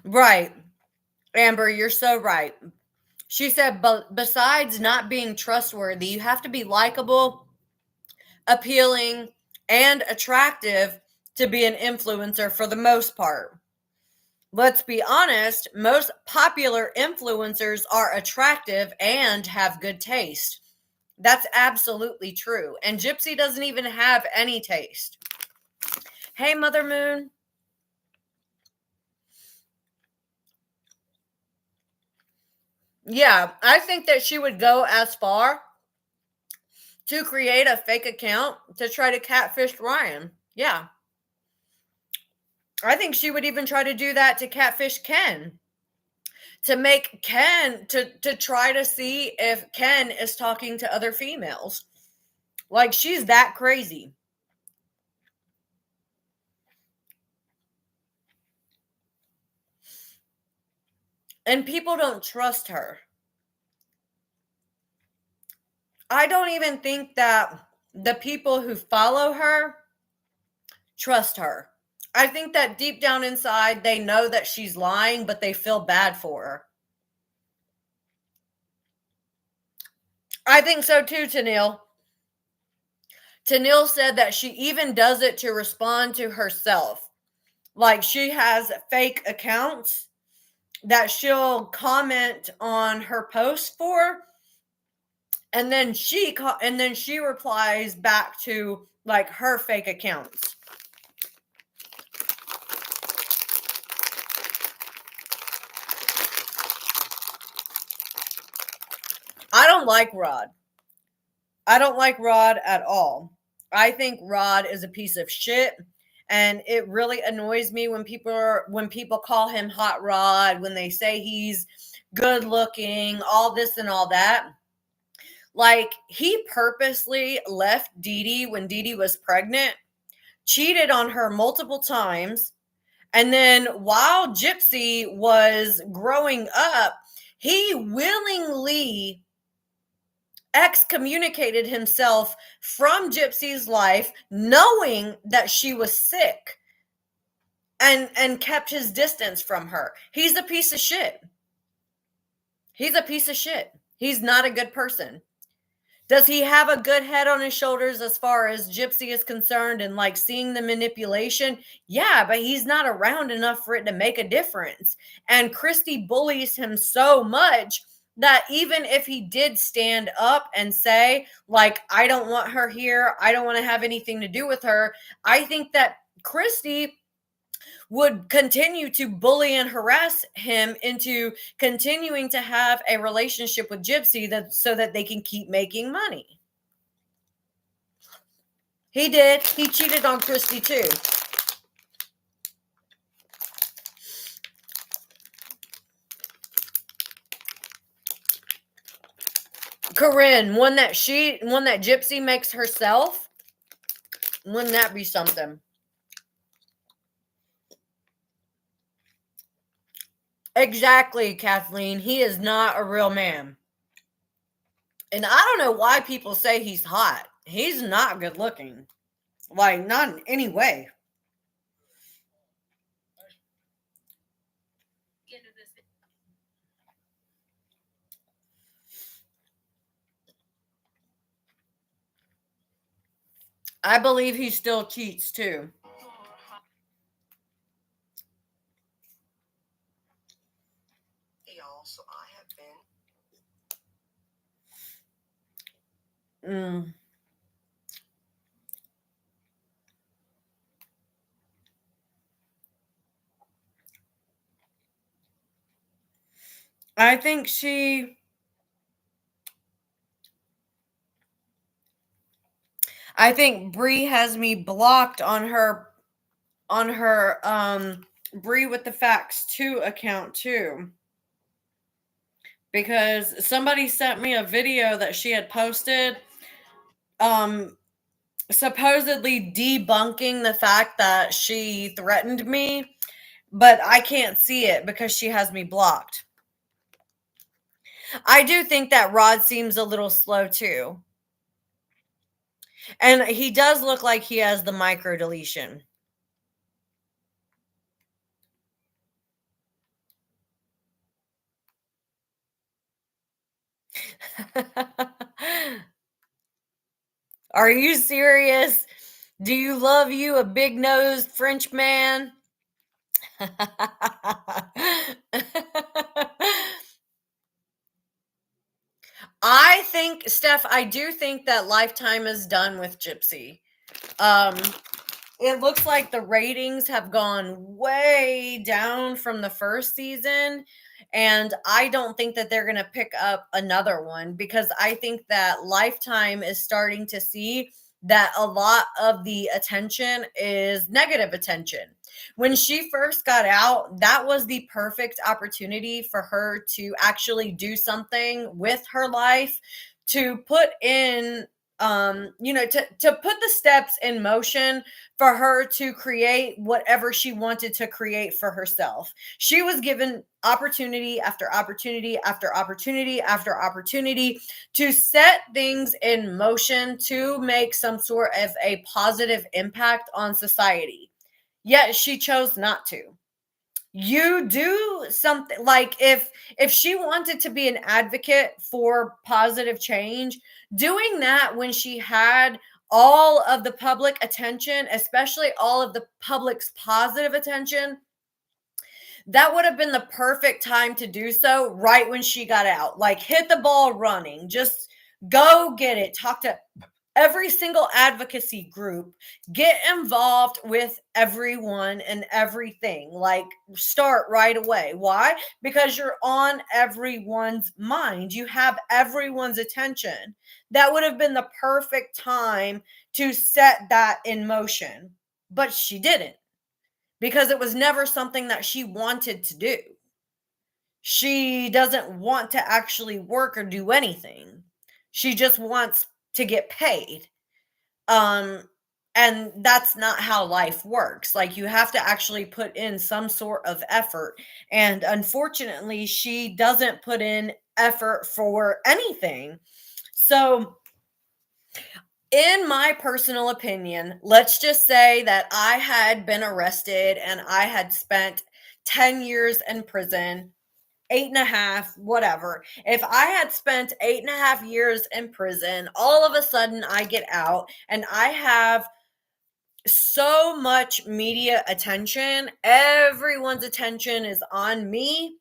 Right. Amber, you're so right. She said, but besides not being trustworthy, you have to be likable, appealing, and attractive to be an influencer for the most part. Let's be honest, most popular influencers are attractive and have good taste. That's absolutely true. And Gypsy doesn't even have any taste. Hey, Mother Moon. Yeah, I think that she would go as far to create a fake account to try to catfish Ryan. Yeah. I think she would even try to do that to catfish Ken. To make Ken, to try to see if Ken is talking to other females. Like, she's that crazy. And people don't trust her. I don't even think that the people who follow her trust her. I think that deep down inside, they know that she's lying, but they feel bad for her. I think so too, Tanil. Tanil said that she even does it to respond to herself. Like, she has fake accounts that she'll comment on her post for, and then she replies back to like her fake accounts. I don't like Rod. I don't like Rod at all. I think Rod is a piece of shit, and it really annoys me when people call him Hot Rod, when they say he's good looking, all this and all that. Like, he purposely left Dee Dee when Dee Dee was pregnant, cheated on her multiple times, and then while Gypsy was growing up, he willingly excommunicated himself from Gypsy's life, knowing that she was sick, and kept his distance from her. He's a piece of shit. He's a piece of shit. He's not a good person. Does he have a good head on his shoulders as far as Gypsy is concerned and like seeing the manipulation? Yeah, but he's not around enough for it to make a difference. And Christy bullies him so much that even if he did stand up and say, like, I don't want her here, I don't want to have anything to do with her, I think that Christy would continue to bully and harass him into continuing to have a relationship with Gypsy so that they can keep making money. He did. He cheated on Christy too. Corinne, one that Gypsy makes herself. Wouldn't that be something? Exactly, Kathleen. He is not a real man. And I don't know why people say he's hot. He's not good looking. Like, not in any way. I believe he still cheats too. Hey y'all, so I have been I think Bree has me blocked on her Bree with the Facts 2 account too. Because somebody sent me a video that she had posted supposedly debunking the fact that she threatened me, but I can't see it because she has me blocked. I do think that Rod seems a little slow too. And he does look like he has the micro deletion. Are you serious? Do you love you a big-nosed French man? I think, Steph, I do think that Lifetime is done with Gypsy. It looks like the ratings have gone way down from the first season, and I don't think that they're going to pick up another one because I think that Lifetime is starting to see that a lot of the attention is negative attention. When she first got out, that was the perfect opportunity for her to actually do something with her life, to put in to put the steps in motion for her to create whatever she wanted to create for herself. She was given opportunity after opportunity after opportunity after opportunity to set things in motion to make some sort of a positive impact on society. Yet she chose not to. You do something like if she wanted to be an advocate for positive change, doing that when she had all of the public attention, especially all of the public's positive attention, that would have been the perfect time to do so right when she got out. Like, hit the ball running, just go get it. Talk to every single advocacy group, get involved with everyone and everything. Like, start right away. Why? Because you're on everyone's mind. You have everyone's attention. That would have been the perfect time to set that in motion. But she didn't, because it was never something that she wanted to do. She doesn't want to actually work or do anything. She just wants to get paid. And that's not how life works. Like, you have to actually put in some sort of effort. And unfortunately, she doesn't put in effort for anything. So, in my personal opinion, let's just say that I had been arrested and I had spent 10 years in prison, 8.5, whatever. If I had spent 8.5 years in prison, all of a sudden I get out and I have so much media attention, everyone's attention is on me,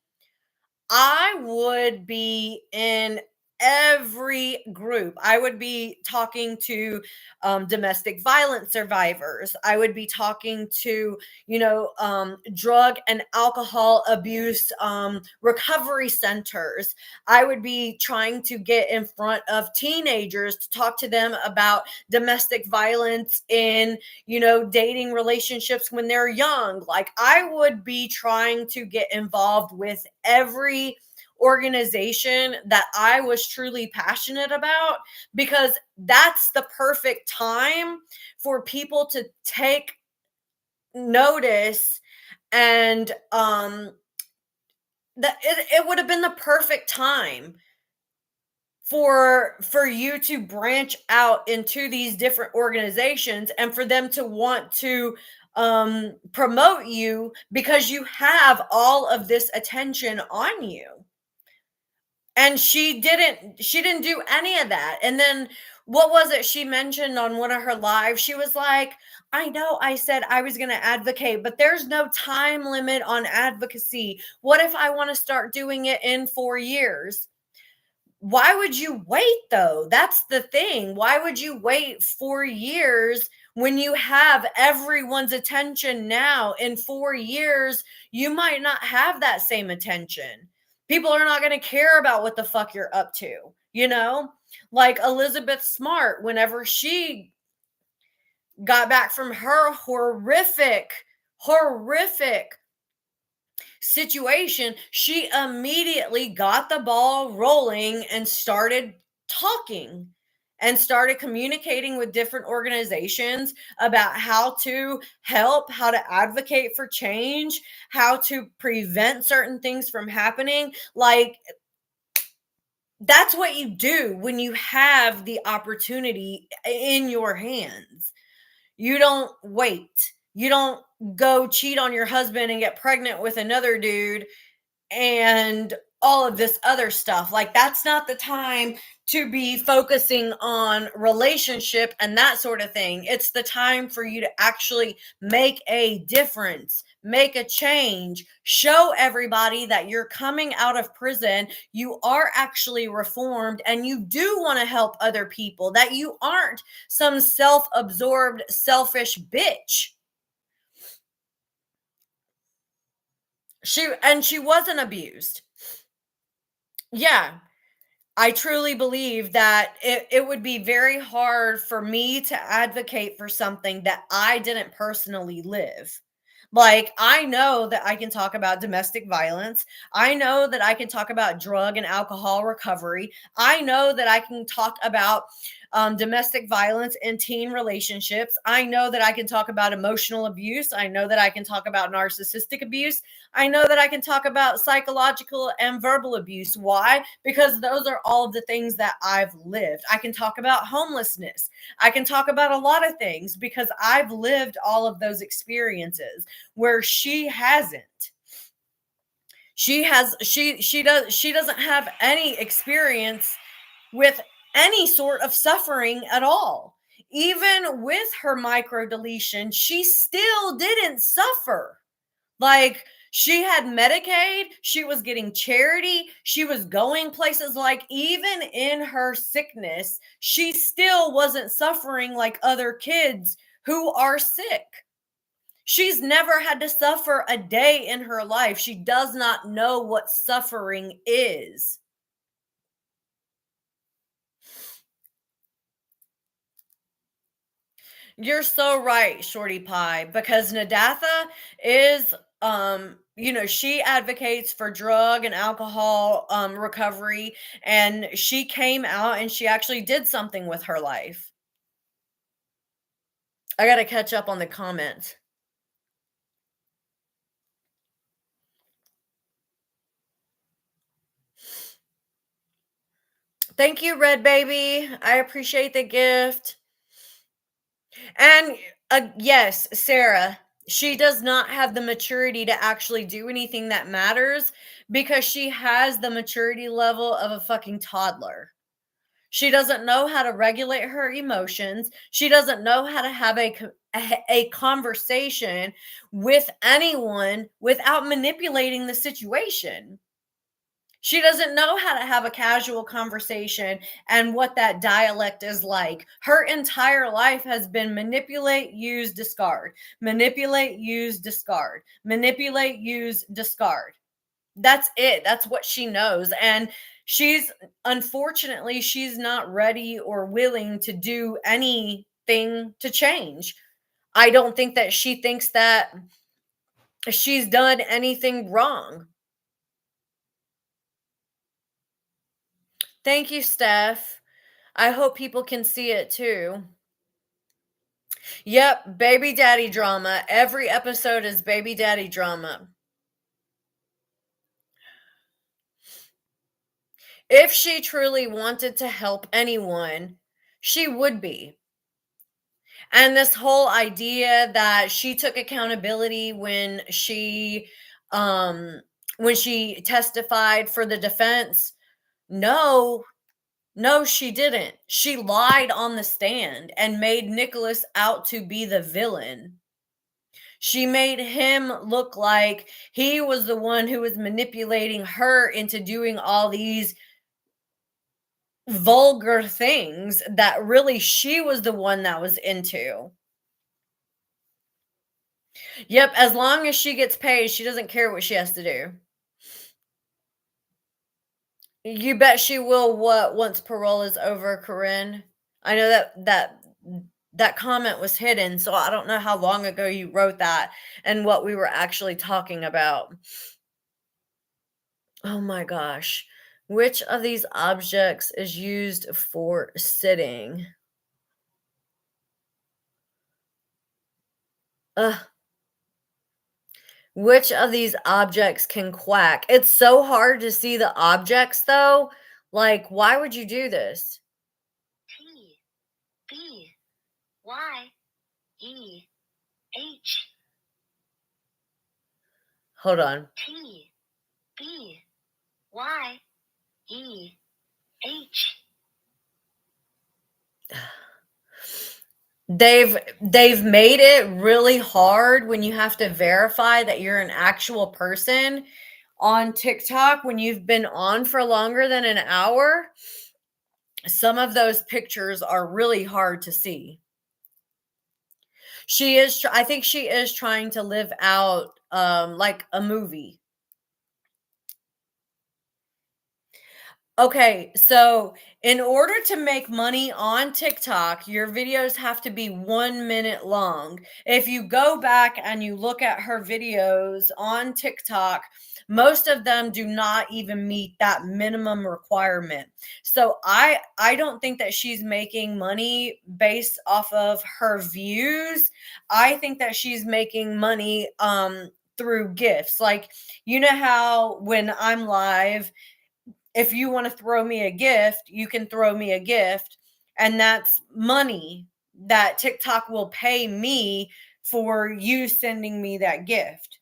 I would be in every group. I would be talking to domestic violence survivors. I would be talking to, drug and alcohol abuse recovery centers. I would be trying to get in front of teenagers to talk to them about domestic violence in, dating relationships when they're young. Like, I would be trying to get involved with every organization that I was truly passionate about, because that's the perfect time for people to take notice. And that it would have been the perfect time for you to branch out into these different organizations and for them to want to promote you, because you have all of this attention on you. And she didn't do any of that. And then what was it she mentioned on one of her lives? She was like, I know I said I was going to advocate, but there's no time limit on advocacy. What if I want to start doing it in 4 years? Why would you wait though? That's the thing. Why would you wait 4 years when you have everyone's attention now? In 4 years, you might not have that same attention. People are not going to care about what the fuck you're up to, Like Elizabeth Smart, whenever she got back from her horrific situation, she immediately got the ball rolling and started talking and started communicating with different organizations about how to help, how to advocate for change, how to prevent certain things from happening. Like, that's what you do when you have the opportunity in your hands. You don't wait. You don't go cheat on your husband and get pregnant with another dude and all of this other stuff. Like, that's not the time to be focusing on relationship and that sort of thing. It's the time for you to actually make a difference, make a change, show everybody that you're coming out of prison, you are actually reformed, and you do want to help other people, that you aren't some self-absorbed, selfish bitch. She wasn't abused. Yeah. I truly believe that it would be very hard for me to advocate for something that I didn't personally live. Like, I know that I can talk about domestic violence. I know that I can talk about drug and alcohol recovery. I know that I can talk about domestic violence in teen relationships. I know that I can talk about emotional abuse. I know that I can talk about narcissistic abuse. I know that I can talk about psychological and verbal abuse. Why? Because those are all of the things that I've lived. I can talk about homelessness. I can talk about a lot of things because I've lived all of those experiences where she hasn't. She doesn't have any experience with any sort of suffering at all. Even with her micro deletion, she still didn't suffer. Like, she had Medicaid, she was getting charity, she was going places. Like, even in her sickness, she still wasn't suffering like other kids who are sick. She's never had to suffer a day in her life. She does not know what suffering is. You're so right, Shorty Pie, because Nadatha is, she advocates for drug and alcohol recovery, and she came out and she actually did something with her life. I got to catch up on the comments. Thank you, Red Baby. I appreciate the gift. And yes, Sarah, she does not have the maturity to actually do anything that matters because she has the maturity level of a fucking toddler. She doesn't know how to regulate her emotions. She doesn't know how to have a conversation with anyone without manipulating the situation. She doesn't know how to have a casual conversation and what that dialect is like. Her entire life has been manipulate, use, discard. Manipulate, use, discard. Manipulate, use, discard. That's it. That's what she knows. And unfortunately, she's not ready or willing to do anything to change. I don't think that she thinks that she's done anything wrong. Thank you, Steph. I hope people can see it too. Yep, baby daddy drama. Every episode is baby daddy drama. If she truly wanted to help anyone, she would be. And this whole idea that she took accountability when she testified for the defense, no, she didn't. She lied on the stand and made Nicholas out to be the villain. She made him look like he was the one who was manipulating her into doing all these vulgar things that really she was the one that was into. Yep, as long as she gets paid, she doesn't care what she has to do. You bet she will once parole is over, Corinne. I know that comment was hidden, so I don't know how long ago you wrote that and what we were actually talking about. Oh my gosh. Which of these objects is used for sitting? Ugh. Which of these objects can quack? It's so hard to see the objects though. Like, why would you do this? T, B, Y, E, H. Hold on. T, B, Y, E, H. They've made it really hard when you have to verify that you're an actual person on TikTok when you've been on for longer than an hour. Some of those pictures are really hard to see. I think she is trying to live out like a movie. Okay, so in order to make money on TikTok, your videos have to be 1 minute long. If you go back and you look at her videos on TikTok, most of them do not even meet that minimum requirement. So I don't think that she's making money based off of her views. I think that she's making money through gifts. Like, you know how when I'm live, if you want to throw me a gift, you can throw me a gift. And that's money that TikTok will pay me for you sending me that gift.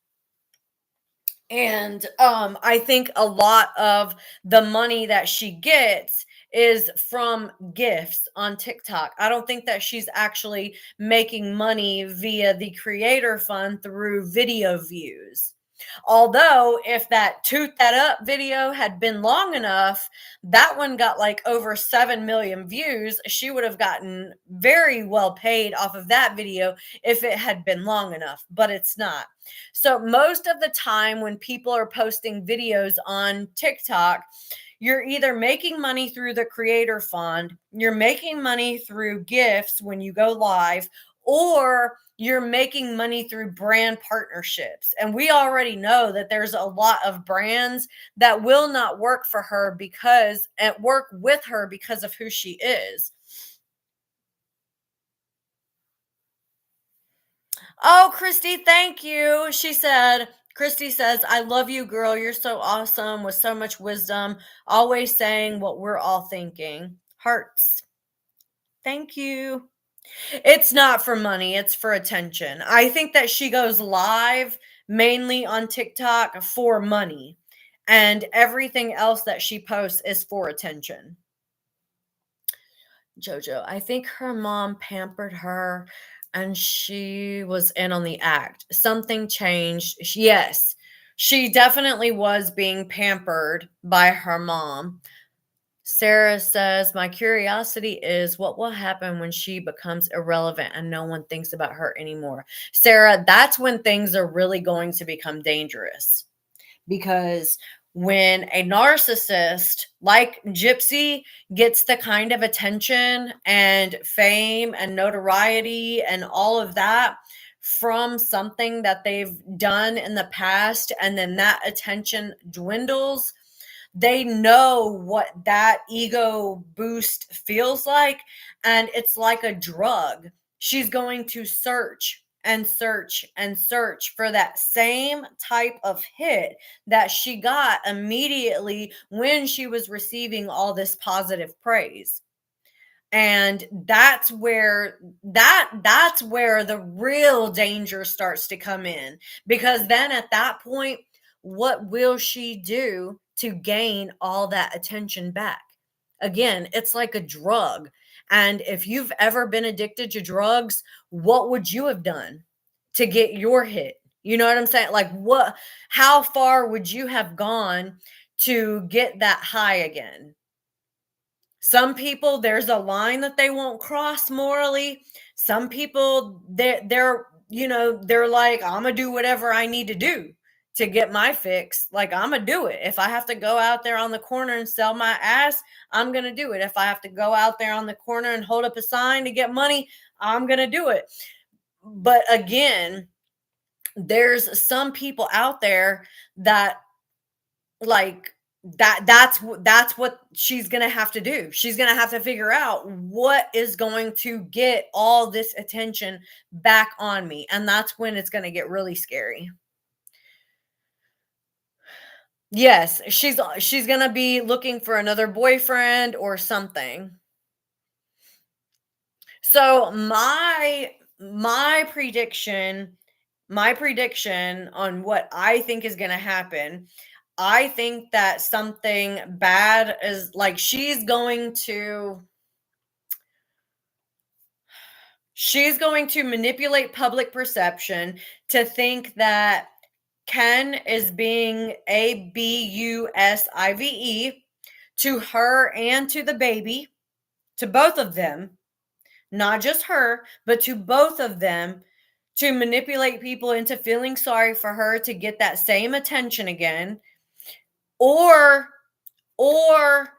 And I think a lot of the money that she gets is from gifts on TikTok. I don't think that she's actually making money via the creator fund through video views. Although, if that Toot That Up video had been long enough, that one got like over 7 million views. She would have gotten very well paid off of that video if it had been long enough, but it's not. So, most of the time when people are posting videos on TikTok, you're either making money through the creator fund, you're making money through gifts when you go live, or you're making money through brand partnerships. And we already know that there's a lot of brands that will not work with her because of who she is. Oh, Christy, thank you. Christy says, I love you, girl. You're so awesome with so much wisdom, always saying what we're all thinking. Hearts. Thank you. It's not for money, it's for attention. I think that she goes live mainly on TikTok for money, and everything else that she posts is for attention. Jojo, I think her mom pampered her and she was in on the act. Something changed. Yes. She definitely was being pampered by her mom. Sarah says, my curiosity is what will happen when she becomes irrelevant and no one thinks about her anymore. Sarah, that's when things are really going to become dangerous. Because when a narcissist like Gypsy gets the kind of attention and fame and notoriety and all of that from something that they've done in the past, and then that attention dwindles, they know what that ego boost feels like. And it's like a drug. She's going to search and search and search for that same type of hit that she got immediately when she was receiving all this positive praise. And that's where the real danger starts to come in, because then at that point, what will she do to gain all that attention back? Again, it's like a drug. And if you've ever been addicted to drugs, what would you have done to get your hit? You know what I'm saying? Like, how far would you have gone to get that high again? Some people, there's a line that they won't cross morally. Some people, they're like, I'm gonna do whatever I need to do to get my fix. Like, I'm gonna do it. If I have to go out there on the corner and sell my ass, I'm gonna do it. If I have to go out there on the corner and hold up a sign to get money, I'm gonna do it. But again, there's some people out there that, like, that's what she's gonna have to do. She's gonna have to figure out what is going to get all this attention back on me, and that's when it's gonna get really scary. Yes, she's gonna be looking for another boyfriend or something. So my prediction on what I think is going to happen, I think that something bad is, like, she's going to manipulate public perception to think that Ken is being abusive to her and to the baby, to both of them, not just her, but to both of them, to manipulate people into feeling sorry for her to get that same attention again, or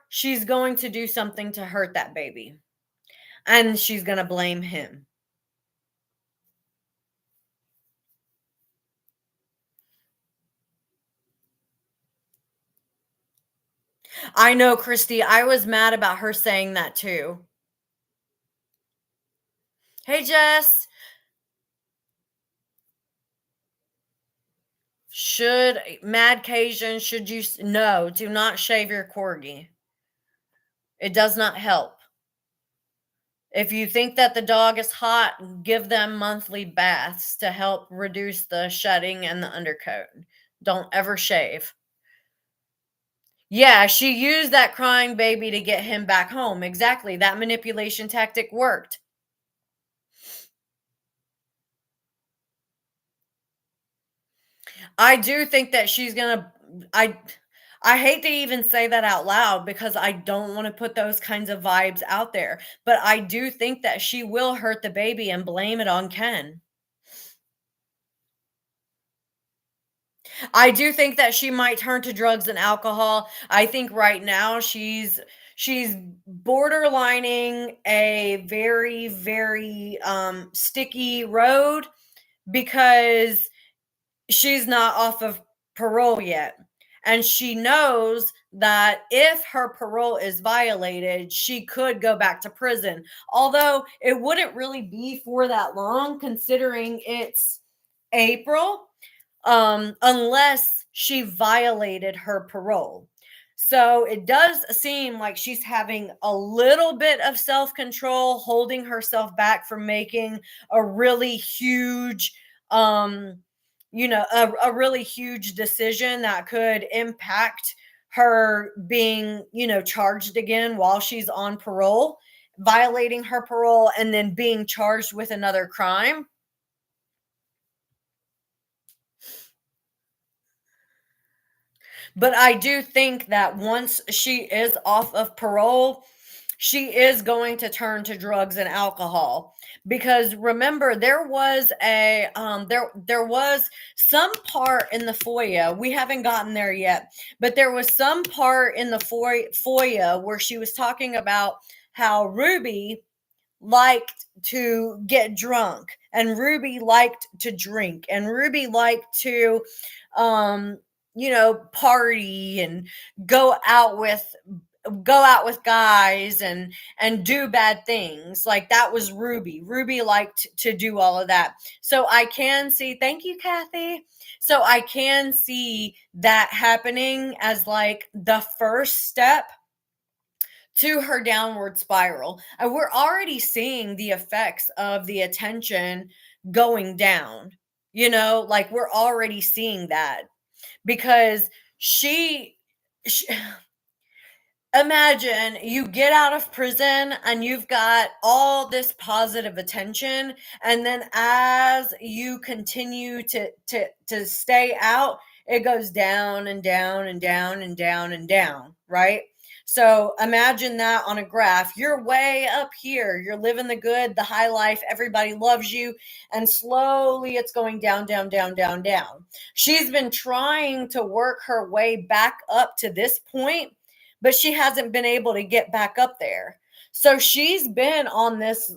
she's going to do something to hurt that baby, and she's going to blame him. I know, Christy, I was mad about her saying that too. Hey, Jess. Mad Cajun, should you? No, do not shave your corgi. It does not help. If you think that the dog is hot, give them monthly baths to help reduce the shedding and the undercoat. Don't ever shave. Yeah, she used that crying baby to get him back home. Exactly. That manipulation tactic worked. I do think that she's going to, I hate to even say that out loud because I don't want to put those kinds of vibes out there, but I do think that she will hurt the baby and blame it on Ken. I do think that she might turn to drugs and alcohol. I think right now she's borderlining a very, very sticky road, because she's not off of parole yet. And she knows that if her parole is violated, she could go back to prison. Although it wouldn't really be for that long, considering it's April, unless she violated her parole. So it does seem like she's having a little bit of self-control, holding herself back from making a really huge, a really huge decision that could impact her being, charged again while she's on parole, violating her parole, and then being charged with another crime. But I do think that once she is off of parole, she is going to turn to drugs and alcohol, because remember, there was there was some part in the FOIA, we haven't gotten there yet, but there was some part in the FOIA where she was talking about how Ruby liked to get drunk, and Ruby liked to drink, and Ruby liked to party and go out with guys and do bad things. Like, that was Ruby liked to do all of that. So I can see, thank you, Kathy, so I can see that happening as like the first step to her downward spiral. And we're already seeing the effects of the attention going down. Like, we're already seeing that, because she imagine you get out of prison and you've got all this positive attention, and then as you continue to stay out, it goes down and down and down and down and down, right? So imagine that on a graph. You're way up here, you're living the good, the high life, everybody loves you, and slowly it's going down, down, down, down, down. She's been trying to work her way back up to this point, but she hasn't been able to get back up there. So she's been on this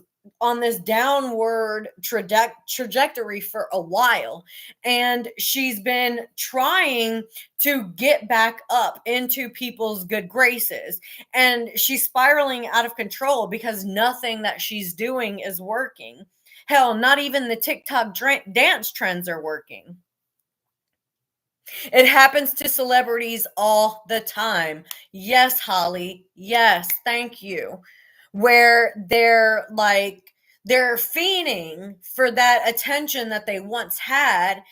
downward trajectory for a while, and she's been trying to get back up into people's good graces, and she's spiraling out of control because nothing that she's doing is working. Hell, not even the TikTok dance trends are working. It happens to celebrities all the time. Yes, Holly. Yes, thank you. Where they're fiending for that attention that they once had,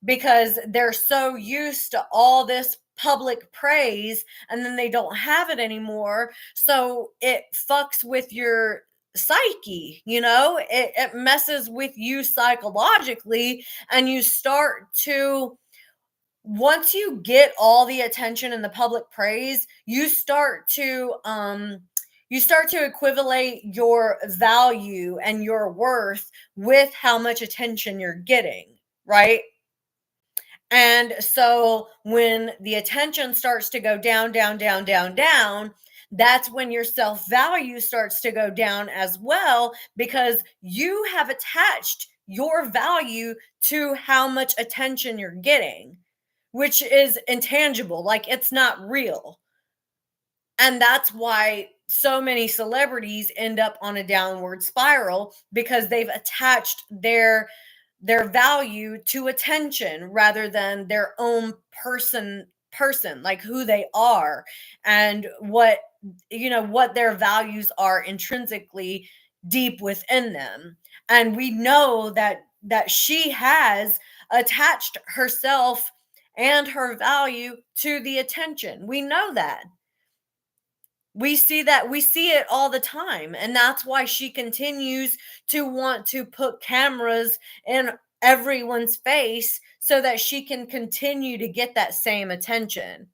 because they're so used to all this public praise, and then they don't have it anymore. So it fucks with your psyche, it messes with you psychologically, and you start to, once you get all the attention and the public praise, you start to equivalate your value and your worth with how much attention you're getting, right? And so when the attention starts to go down, down, down, down, down, that's when your self-value starts to go down as well, because you have attached your value to how much attention you're getting, which is intangible, like it's not real. And that's why so many celebrities end up on a downward spiral, because they've attached their value to attention rather than their own person, like who they are and what their values are intrinsically deep within them. And we know that she has attached herself and her value to the attention. We know that. We see it all the time. And that's why she continues to want to put cameras in everyone's face so that she can continue to get that same attention.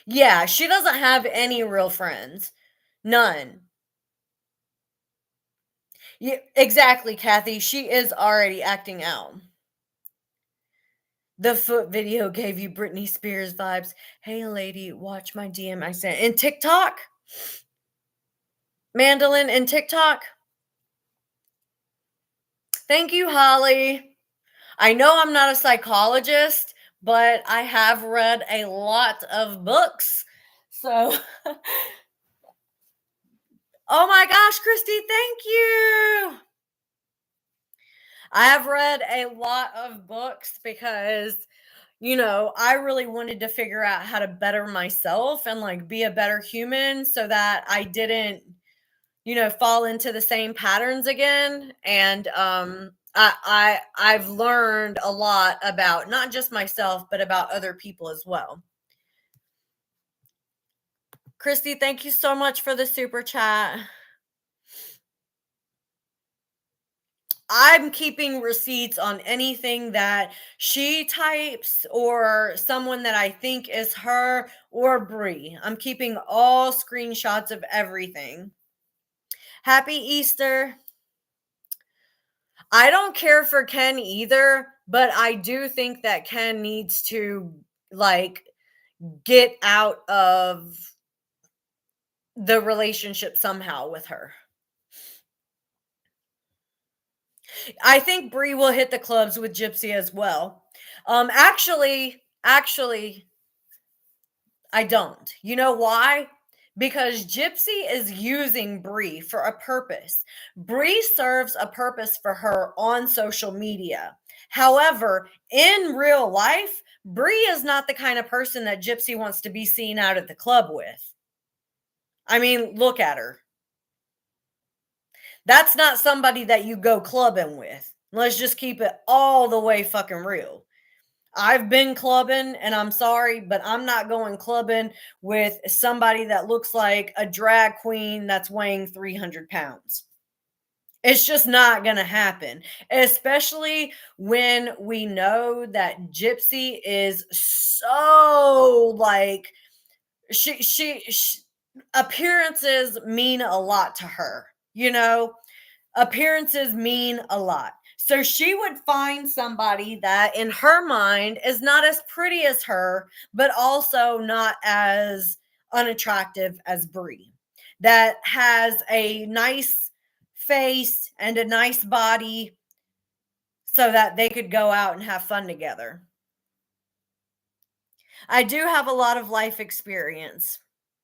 Yeah, she doesn't have any real friends. None. Yeah, exactly, Kathy. She is already acting out. The foot video gave you Britney Spears vibes. Hey, lady, watch my DM I sent. In TikTok? Mandolin in TikTok? Thank you, Holly. I know I'm not a psychologist, but I have read a lot of books. So, oh my gosh, Christy, thank you. I have read a lot of books because, I really wanted to figure out how to better myself and like be a better human so that I didn't, fall into the same patterns again. And I've learned a lot about not just myself, but about other people as well. Christy, thank you so much for the super chat. I'm keeping receipts on anything that she types or someone that I think is her or Brie. I'm keeping all screenshots of everything. Happy Easter. I don't care for Ken either, but I do think that Ken needs to like get out of the relationship somehow with her. I think Brie will hit the clubs with Gypsy as well. Actually, I don't. You know why? Because Gypsy is using Brie for a purpose. Brie serves a purpose for her on social media. However, in real life, Brie is not the kind of person that Gypsy wants to be seen out at the club with. I mean, look at her. That's not somebody that you go clubbing with. Let's just keep it all the way fucking real. I've been clubbing and I'm sorry, but I'm not going clubbing with somebody that looks like a drag queen that's weighing 300 pounds. It's just not going to happen, especially when we know that Gypsy is so like, she appearances mean a lot to her, you know? Appearances mean a lot. So she would find somebody that in her mind is not as pretty as her, but also not as unattractive as Brie, that has a nice face and a nice body so that they could go out and have fun together. I do have a lot of life experience.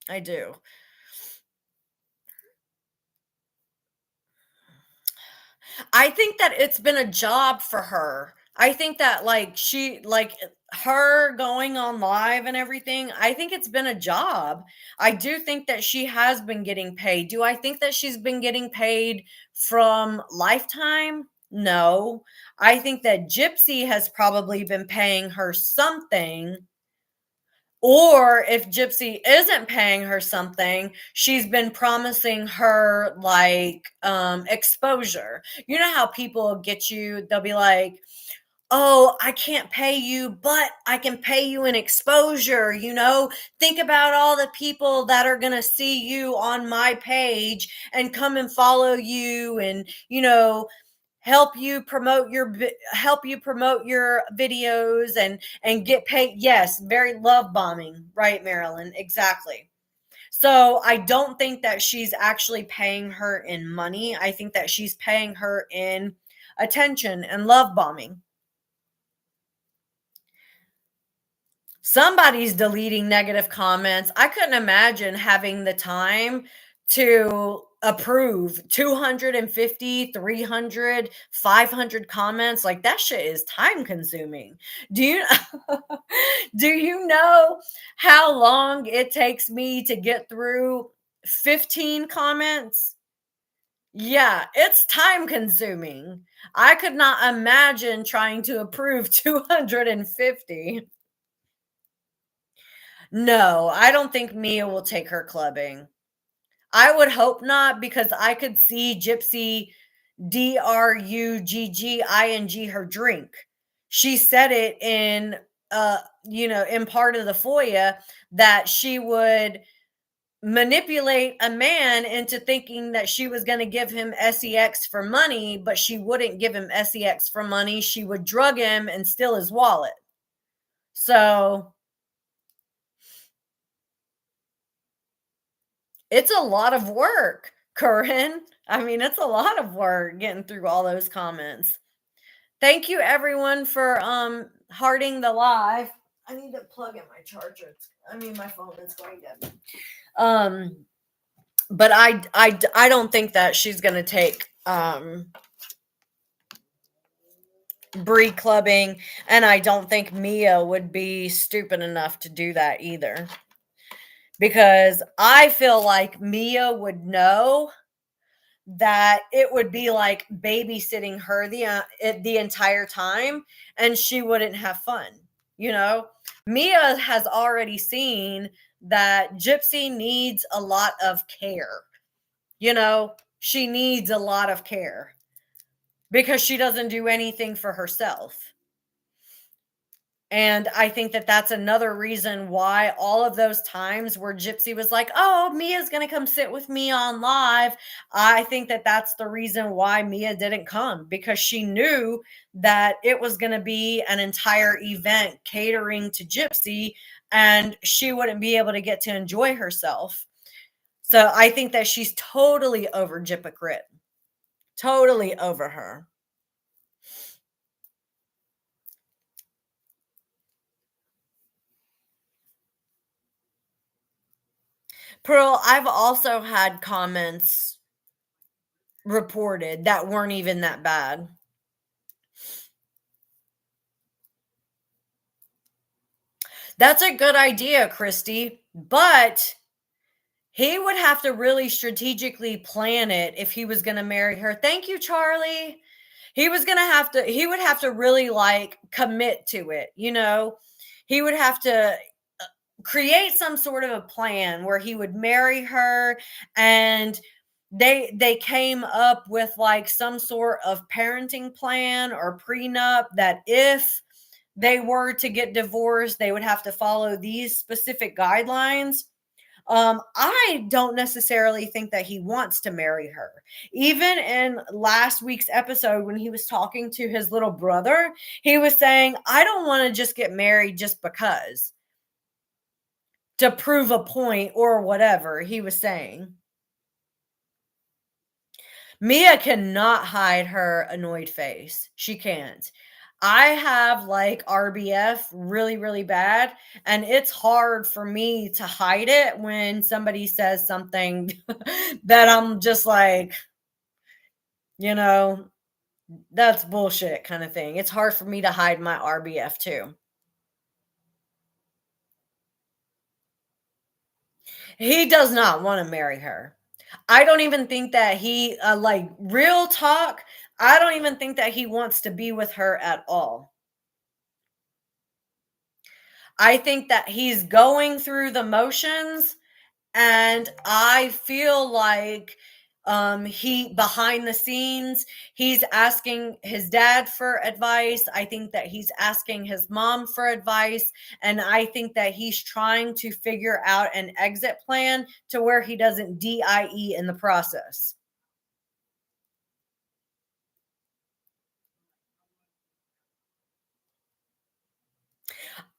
I do. I think that it's been a job for her. I think that her going on live and everything, I think it's been a job. I do think that she has been getting paid. Do I think that she's been getting paid from Lifetime? No. I think that Gypsy has probably been paying her something. Or if Gypsy isn't paying her something, she's been promising her like exposure. You know how people get you, they'll be like, "Oh, I can't pay you, but I can pay you in exposure, you know? Think about all the people that are going to see you on my page and come and follow you and, you know, help you promote your videos and get paid." Yes, very love bombing, right, Marilyn? Exactly. So I don't think that she's actually paying her in money. I think that she's paying her in attention and love bombing. Somebody's deleting negative comments. I couldn't imagine having the time to approve 250, 300, 500 comments. Like that shit is time consuming. Do you do you know how long it takes me to get through 15 comments? Yeah, it's time consuming. I could not imagine trying to approve 250. No, I don't think Mia will take her clubbing. I would hope not, because I could see Gypsy drugging her drink. She said it in in part of the FOIA that she would manipulate a man into thinking that she was going to give him sex for money, but she wouldn't give him sex for money. She would drug him and steal his wallet. So it's a lot of work, Curran. I mean, it's a lot of work getting through all those comments. Thank you everyone for hearting the live. I need to plug in my charger. My phone is going dead. But I don't think that she's going to take Brie clubbing, and I don't think Mia would be stupid enough to do that either. Because I feel like Mia would know that it would be like babysitting her the entire time, and she wouldn't have fun. You know, Mia has already seen that Gypsy needs a lot of care. You know, she needs a lot of care. because she doesn't do anything for herself. And I think that that's another reason why all of those times where Gypsy was like, oh, Mia's going to come sit with me on live. I think that that's the reason why Mia didn't come, because she knew that it was going to be an entire event catering to Gypsy and she wouldn't be able to get to enjoy herself. So I think that she's totally over Gypocrit. Totally over her. Pearl, I've also had comments reported that weren't even that bad. That's a good idea, Christy, but he would have to really strategically plan it if he was going to marry her. Thank you, Charlie. He would have to really like commit to it, you know? He would have to create some sort of a plan where he would marry her, and they came up with like some sort of parenting plan or prenup that if they were to get divorced, they would have to follow these specific guidelines. I don't necessarily think that he wants to marry her. Even in last week's episode, when he was talking to his little brother, he was saying, I don't want to just get married just because, to prove a point or whatever he was saying. Mia cannot hide her annoyed face. She can't. I have like RBF really, really bad, and it's hard for me to hide it when somebody says something that I'm just like, you know, that's bullshit kind of thing. It's hard for me to hide my RBF too. He does not want to marry her. I don't even think that he, like, real talk, I don't even think that he wants to be with her at all. I think that he's going through the motions, and I feel like he, behind the scenes, he's asking his dad for advice. I think that he's asking his mom for advice, and I think that he's trying to figure out an exit plan to where he doesn't DIE in the process.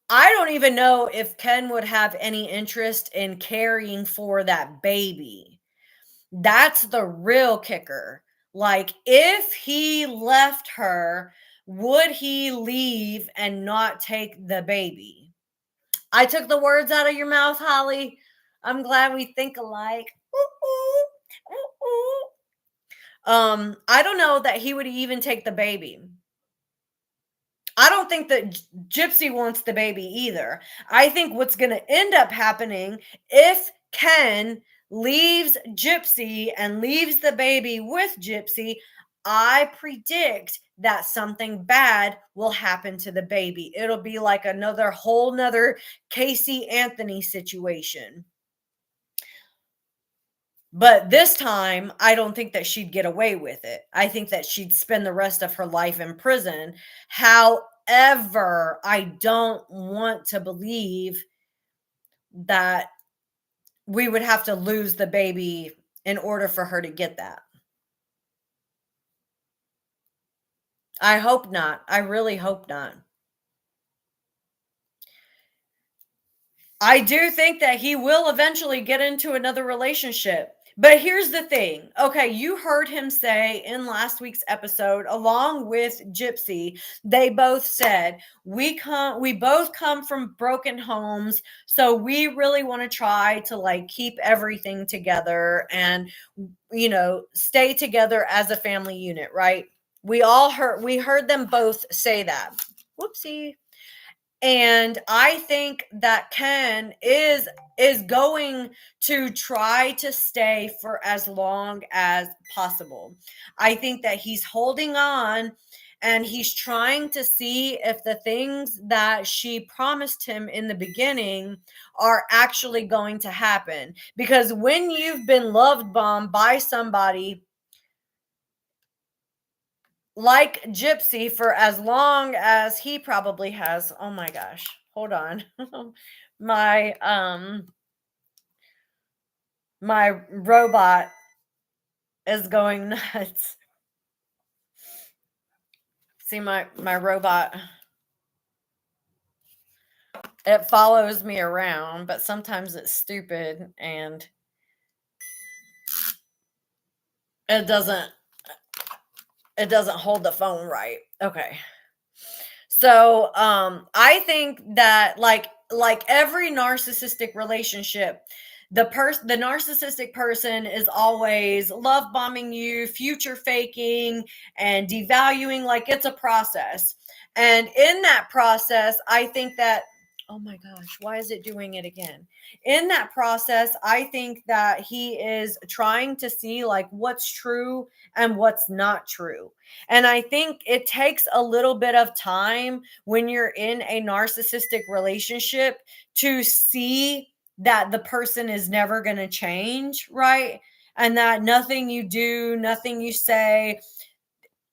I don't even know if Ken would have any interest in caring for that baby. That's the real kicker. Like, if he left her, would he leave and not take the baby? I took the words out of your mouth, Holly. I'm glad we think alike. Ooh, ooh, ooh, ooh. I don't know that he would even take the baby. I don't think that Gypsy wants the baby either. I think what's going to end up happening, if Ken leaves Gypsy and leaves the baby with Gypsy, I predict that something bad will happen to the baby. It'll be like another whole nother Casey Anthony situation. But this time, I don't think that she'd get away with it. I think that she'd spend the rest of her life in prison. However, I don't want to believe that we would have to lose the baby in order for her to get that. I hope not. I really hope not. I do think that he will eventually get into another relationship. But here's the thing. Okay, you heard him say in last week's episode, along with Gypsy, they both said, we both come from broken homes, so we really want to try to like keep everything together and, you know, stay together as a family unit, right? We heard them both say that. Whoopsie. And I think that Ken is going to try to stay for as long as possible. I think that he's holding on, and he's trying to see if the things that she promised him in the beginning are actually going to happen. Because when you've been love bombed by somebody, like Gypsy for as long as he probably has. Oh my gosh. Hold on. my my robot is going nuts. See my robot, it follows me around, but sometimes it's stupid and it doesn't hold the phone right. Okay. So I think that like every narcissistic relationship, the narcissistic person is always love bombing you, future faking, and devaluing. Like, it's a process. And in that process, I think that, oh my gosh, why is it doing it again? In that process, I think that he is trying to see like what's true and what's not true. And I think it takes a little bit of time when you're in a narcissistic relationship to see that the person is never going to change, right? And that nothing you do, nothing you say,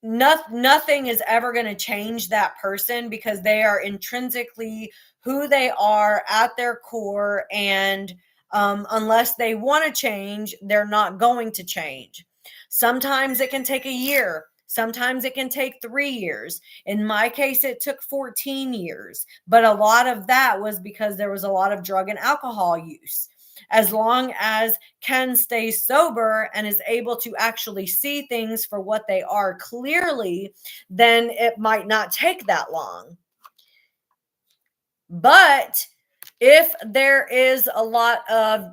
nothing is ever going to change that person, because they are intrinsically who they are at their core. And unless they want to change, they're not going to change. Sometimes it can take a year. Sometimes it can take 3 years. In my case, it took 14 years. But a lot of that was because there was a lot of drug and alcohol use. As long as Ken stays sober and is able to actually see things for what they are clearly, then it might not take that long. But if there is a lot of,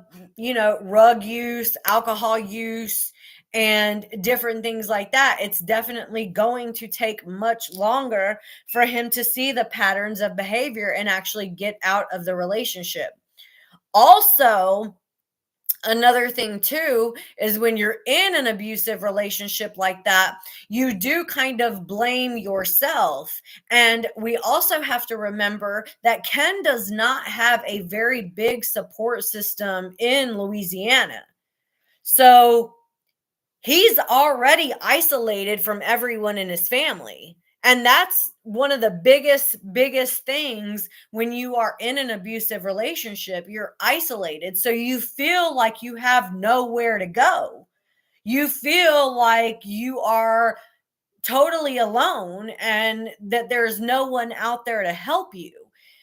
rug use, alcohol use, and different things like that, it's definitely going to take much longer for him to see the patterns of behavior and actually get out of the relationship. Also, another thing too is when you're in an abusive relationship like that, you do kind of blame yourself. And we also have to remember that Ken does not have a very big support system in Louisiana. So he's already isolated from everyone in his family. And that's one of the biggest things when you are in an abusive relationship. You're isolated. So you feel like you have nowhere to go. You feel like you are totally alone and that there's no one out there to help you.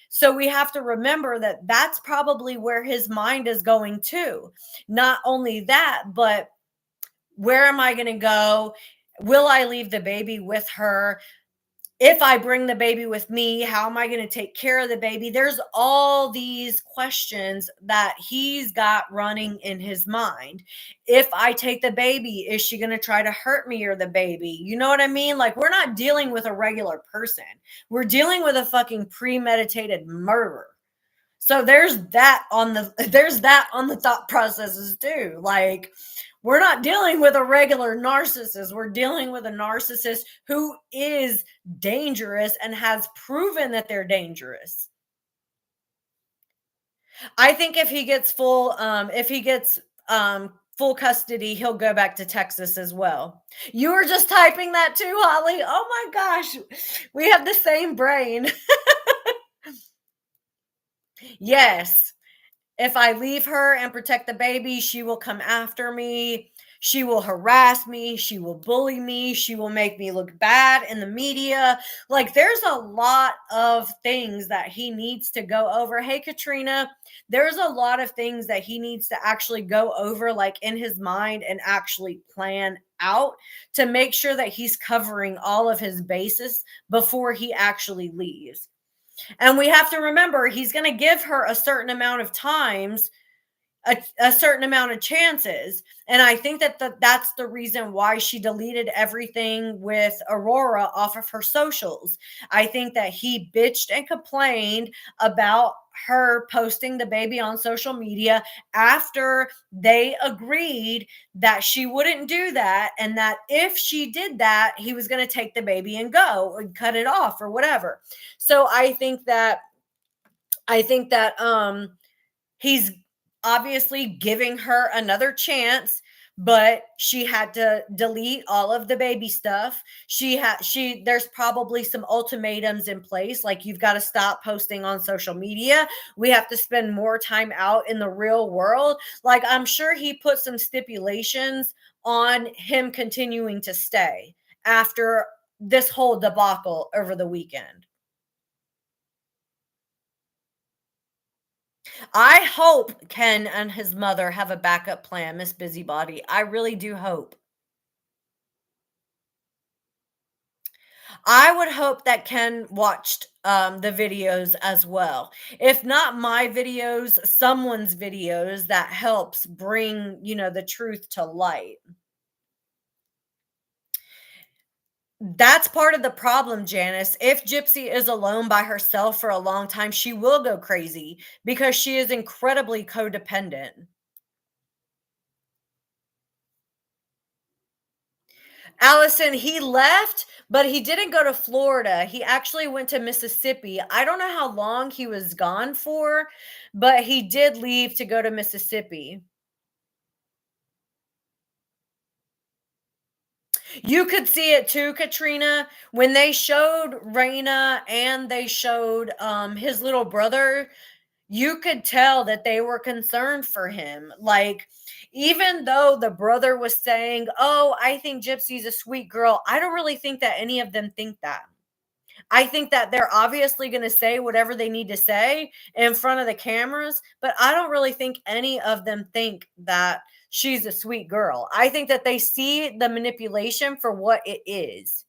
So we have to remember that that's probably where his mind is going to. Not only that, but where am I going to go? Will I leave the baby with her? If I bring the baby with me, how am I going to take care of the baby? There's all these questions that he's got running in his mind. If I take the baby, is she going to try to hurt me or the baby? You know what I mean? Like, we're not dealing with a regular person. We're dealing with a fucking premeditated murderer. So there's that on the thought processes too. Like, we're not dealing with a regular narcissist. We're dealing with a narcissist who is dangerous and has proven that they're dangerous. I think if he gets full custody, he'll go back to Texas as well. You were just typing that too, Holly. Oh my gosh. We have the same brain. Yes. If I leave her and protect the baby, she will come after me. She will harass me. She will bully me. She will make me look bad in the media. Like, there's a lot of things that he needs to go over. Hey, Katrina, there's a lot of things that he needs to actually go over, like in his mind, and actually plan out to make sure that he's covering all of his bases before he actually leaves. And we have to remember, he's going to give her a certain amount of times, a certain amount of chances. And I think that that's the reason why she deleted everything with Aurora off of her socials. I think that he bitched and complained about her posting the baby on social media after they agreed that she wouldn't do that, and that if she did that, he was going to take the baby and go or cut it off or whatever. So I think that he's obviously giving her another chance, but she had to delete all of the baby stuff. There's probably some ultimatums in place, like you've got to stop posting on social media. We have to spend more time out in the real world. Like, I'm sure he put some stipulations on him continuing to stay after this whole debacle over the weekend. I hope Ken and his mother have a backup plan, Miss Busybody. I really do hope. I would hope that Ken watched the videos as well. If not my videos, someone's videos that helps bring, the truth to light. That's part of the problem, Janice. If Gypsy is alone by herself for a long time, she will go crazy because she is incredibly codependent. Allison, he left, but he didn't go to Florida. He actually went to Mississippi. I don't know how long he was gone for, but he did leave to go to Mississippi. You could see it too, Katrina, when they showed Raina and they showed his little brother. You could tell that they were concerned for him. Like, even though the brother was saying, "Oh, I think Gypsy's a sweet girl," I don't really think that any of them think that. I think that they're obviously going to say whatever they need to say in front of the cameras, but I don't really think any of them think that she's a sweet girl. I think that they see the manipulation for what it is.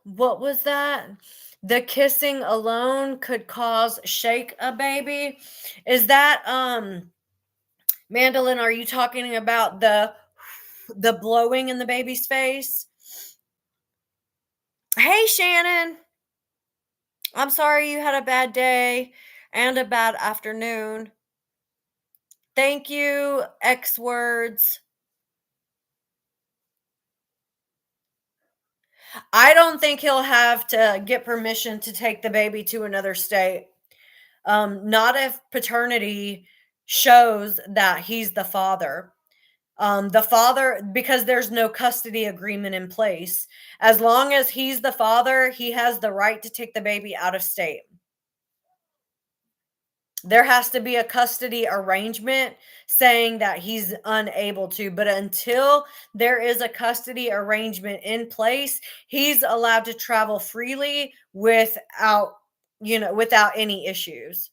What was that? The kissing alone could cause shake a baby. Is that Mandolin, are you talking about the blowing in the baby's face? Hey Shannon. I'm sorry you had a bad day and a bad afternoon. Thank you, X words. I don't think he'll have to get permission to take the baby to another state. Not if paternity shows that he's the father. The father, because there's no custody agreement in place. As long as he's the father, he has the right to take the baby out of state. There has to be a custody arrangement saying that he's unable to, but until there is a custody arrangement in place, he's allowed to travel freely without any issues.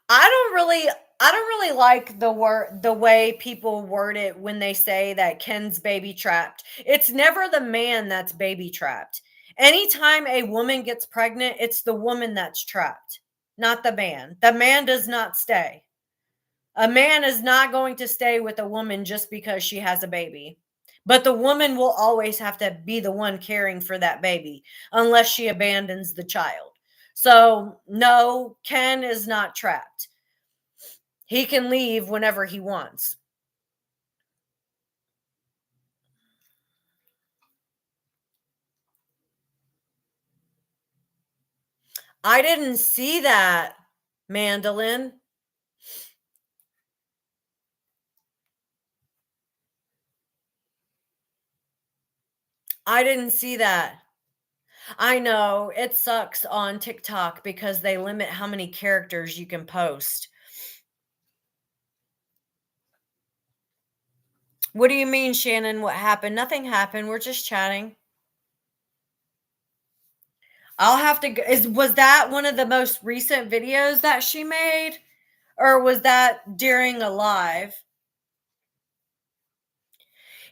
I don't really like the way people word it when they say that Ken's baby trapped. It's never the man that's baby trapped. Anytime a woman gets pregnant, it's the woman that's trapped, not the man. The man does not stay. A man is not going to stay with a woman just because she has a baby. But the woman will always have to be the one caring for that baby unless she abandons the child. So, no, Ken is not trapped. He can leave whenever he wants. I didn't see that, Mandolin. I didn't see that. I know it sucks on TikTok because they limit how many characters you can post. What do you mean, Shannon? What happened? Nothing happened. We're just chatting. I'll have to was that one of the most recent videos that she made? Or was that during a live?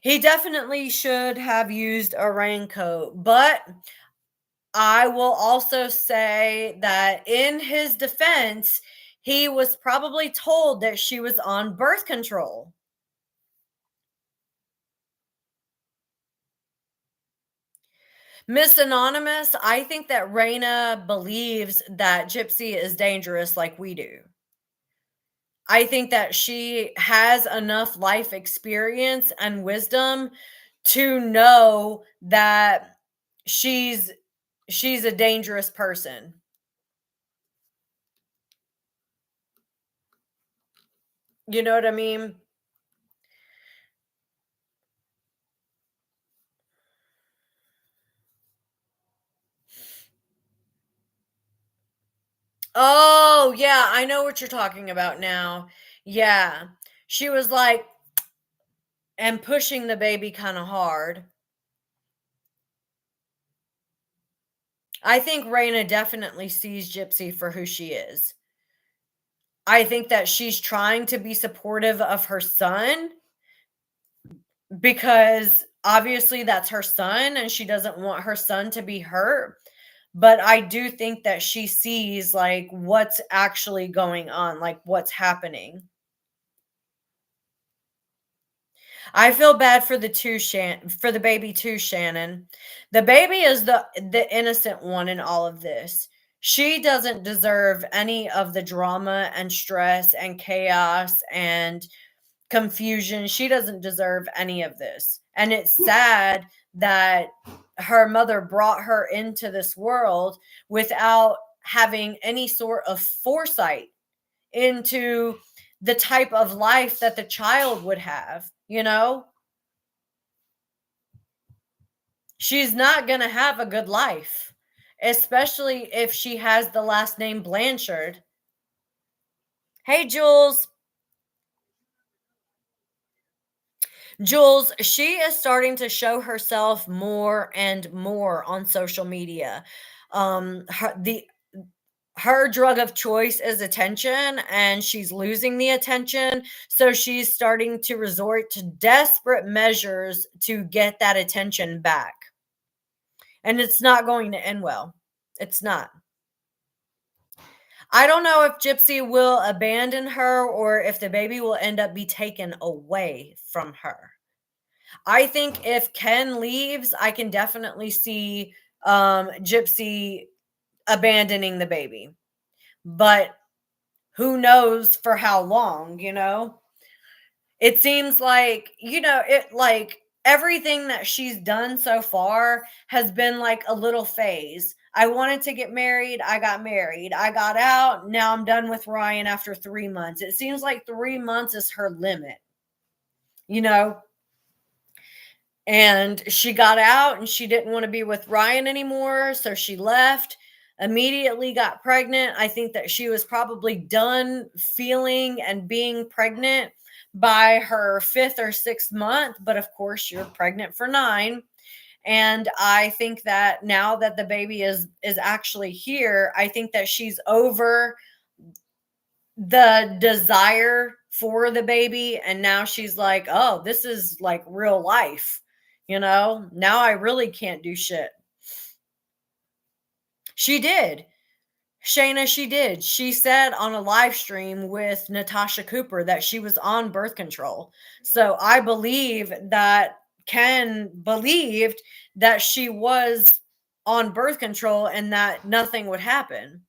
He definitely should have used a raincoat, but I will also say that in his defense, he was probably told that she was on birth control. Miss Anonymous, I think that Raina believes that Gypsy is dangerous like we do. I think that she has enough life experience and wisdom to know that she's she's a dangerous person. You know what I mean? Oh, yeah, I know what you're talking about now. Yeah. She was like, and pushing the baby kind of hard. I think Raina definitely sees Gypsy for who she is. I think that she's trying to be supportive of her son because obviously that's her son and she doesn't want her son to be hurt. But I do think that she sees like what's actually going on, like what's happening. I feel bad for for the baby too, Shannon. The baby is the innocent one in all of this. She doesn't deserve any of the drama and stress and chaos and confusion. She doesn't deserve any of this. And it's sad that her mother brought her into this world without having any sort of foresight into the type of life that the child would have, you know? She's not going to have a good life, especially if she has the last name Blanchard. Hey, Jules. Jules, she is starting to show herself more and more on social media. Her drug of choice is attention, and she's losing the attention, so she's starting to resort to desperate measures to get that attention back. And it's not going to end well. It's not. I don't know if Gypsy will abandon her or if the baby will end up be taken away from her. I think if Ken leaves, I can definitely see Gypsy abandoning the baby. But who knows for how long, you know? It seems like, it like everything that she's done so far has been like a little phase. I wanted to get married. I got married. I got out. Now I'm done with Ryan after 3 months. It seems like 3 months is her limit, you know? And she got out and she didn't want to be with Ryan anymore. So she left, immediately got pregnant. I think that she was probably done feeling and being pregnant by her 5th or 6th month. But of course, you're pregnant for 9. And I think that now that the baby is actually here, I think that she's over the desire for the baby, and now she's like, oh, this is like real life, now I really can't do shit. She did. Shayna, she did. She said on a live stream with Natasha Cooper that she was on birth control. So I believe that Ken believed that she was on birth control and that nothing would happen.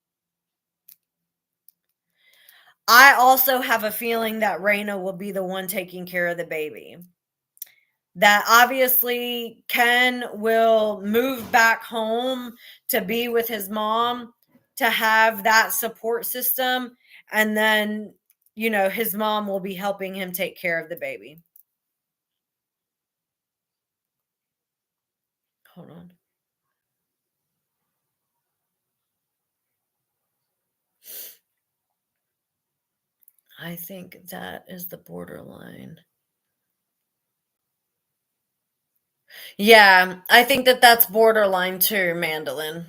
I also have a feeling that Raina will be the one taking care of the baby. That obviously Ken will move back home to be with his mom, to have that support system. And then, his mom will be helping him take care of the baby. Hold on. I think that is the borderline. Yeah, I think that that's borderline too, Mandolin.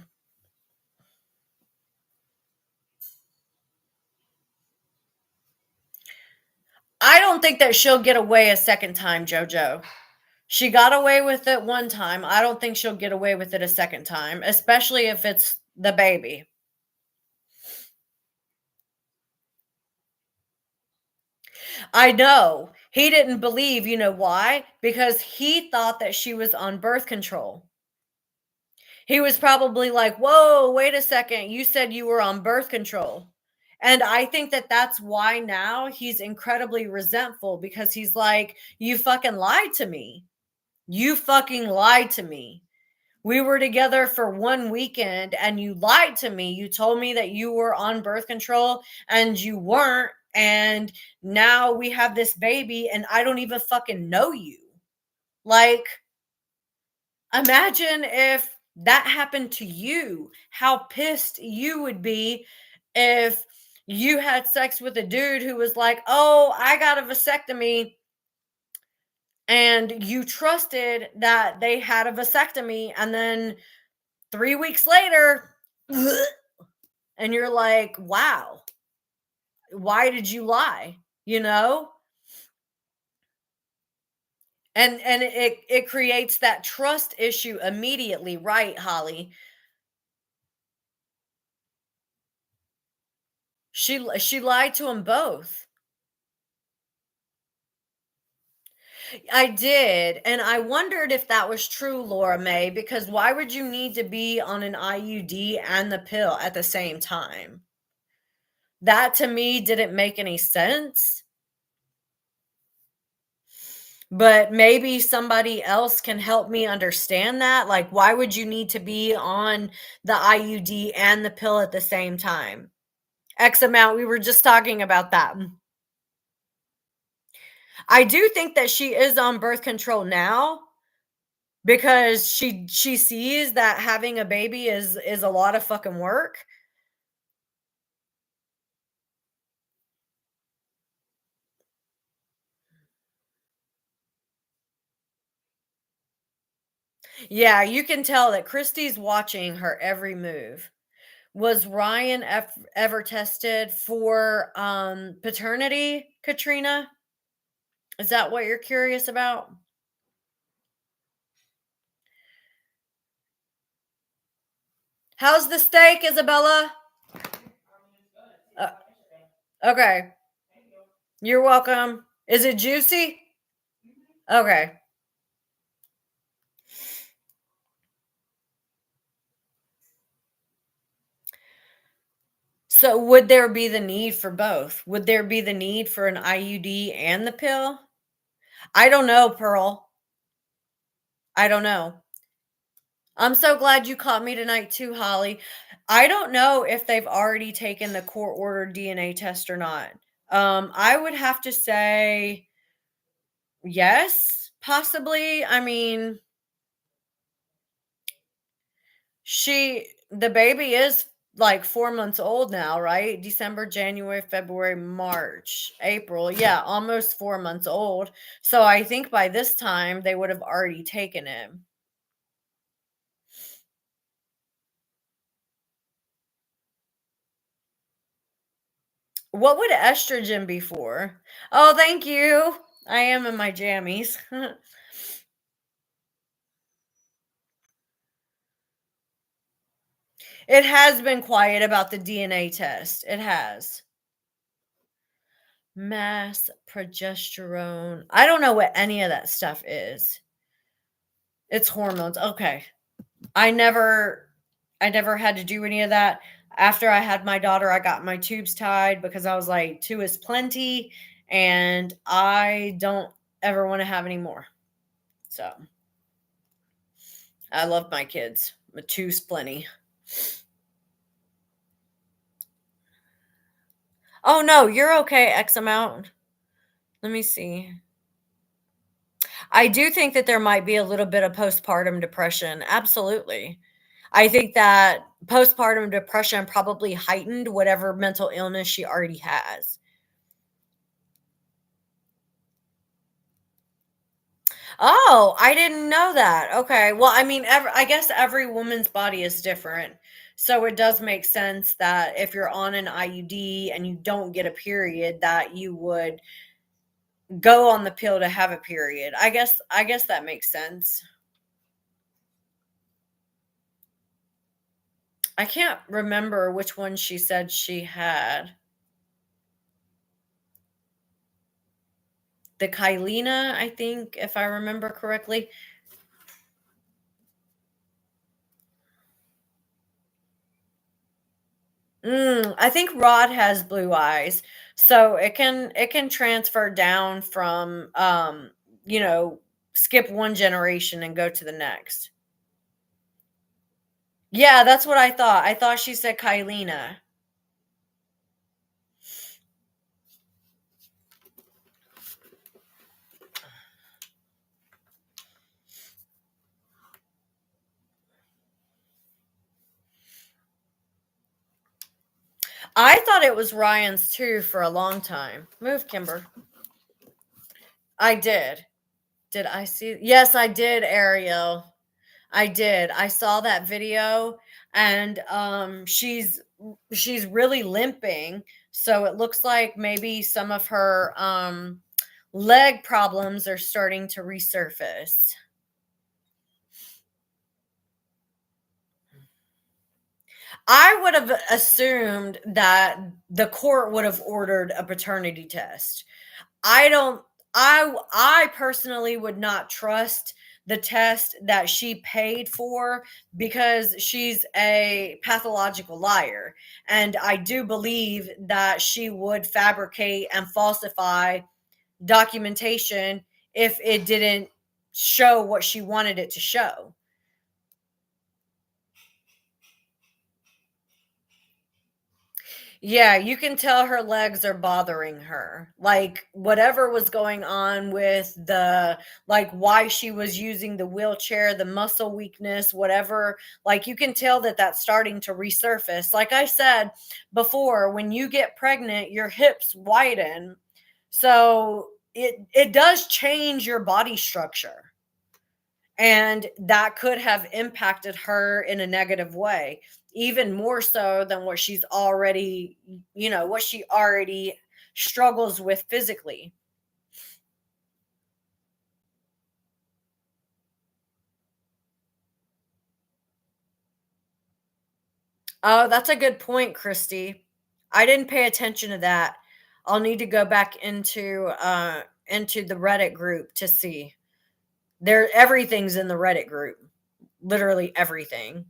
I don't think that she'll get away a second time, JoJo. She got away with it one time. I don't think she'll get away with it a second time, especially if it's the baby. I know. He didn't believe, you know why? Because he thought that she was on birth control. He was probably like, whoa, wait a second. You said you were on birth control. And I think that that's why now he's incredibly resentful, because he's like, you fucking lied to me. You fucking lied to me. We were together for one weekend and you lied to me. You told me that you were on birth control and you weren't. And now we have this baby and I don't even fucking know you. Like, imagine if that happened to you, how pissed you would be if you had sex with a dude who was like, oh, I got a vasectomy, and you trusted that they had a vasectomy, and then 3 weeks later, and you're like, wow, why did you lie? You know? And it creates that trust issue immediately, right, Holly? She lied to them both. I did, and I wondered if that was true, Laura May, because why would you need to be on an IUD and the pill at the same time? That to me didn't make any sense. But maybe somebody else can help me understand that. Like, why would you need to be on the IUD and the pill at the same time? X amount, we were just talking about that. I do think that she is on birth control now because she sees that having a baby is a lot of fucking work. Yeah, you can tell that Christy's watching her every move. Was Ryan ever tested for paternity, Katrina? Is that what you're curious about? How's the steak, Isabella? Uh, okay. You're welcome. Is it juicy? Okay. So would there be the need for both? Would there be the need for an IUD and the pill? I don't know, Pearl. I don't know. I'm so glad you caught me tonight too, Holly. I don't know if they've already taken the court ordered DNA test or not. I would have to say yes, possibly. I mean, the baby is like 4 months old now, right? December, January, February, March, April. Yeah, almost 4 months old. So I think by this time they would have already taken him. What would estrogen be for? Oh, thank you. I am in my jammies. It has been quiet about the DNA test. It has. Mass progesterone. I don't know what any of that stuff is. It's hormones. Okay. I never had to do any of that. After I had my daughter, I got my tubes tied because I was like, 2 is plenty and I don't ever want to have any more. So I love my kids, but 2's plenty. Oh no, you're okay, X amount. Let me see. I do think that there might be a little bit of postpartum depression. Absolutely. I think that postpartum depression probably heightened whatever mental illness she already has. Oh, I didn't know that. Okay. Well, I mean, I guess every woman's body is different. So it does make sense that if you're on an IUD and you don't get a period, that you would go on the pill to have a period. I guess that makes sense. I can't remember which one she said she had. The Kylena, I think, if I remember correctly. I think Rod has blue eyes, so it can transfer down from you know, skip one generation and go to the next. Yeah, that's what I thought. I thought she said Kylina. I thought it was Ryan's too for a long time. Move, Kimber. I did. Did I see? Yes, I did, Ariel. I did. I saw that video, and she's really limping, so it looks like maybe some of her leg problems are starting to resurface. I would have assumed that the court would have ordered a paternity test. I don't I personally would not trust the test that she paid for because she's a pathological liar, and I do believe that she would fabricate and falsify documentation if it didn't show what she wanted it to show. Yeah, you can tell her legs are bothering her. Like whatever was going on with the like why she was using the wheelchair, the muscle weakness, whatever, like you can tell that that's starting to resurface. Like I said before, when you get pregnant, your hips widen. So it does change your body structure. And that could have impacted her in a negative way, even more so than what she's already, what she already struggles with physically. Oh, that's a good point, Christy. I didn't pay attention to that. I'll need to go back into the Reddit group to see. There everything's in the Reddit group. Literally everything.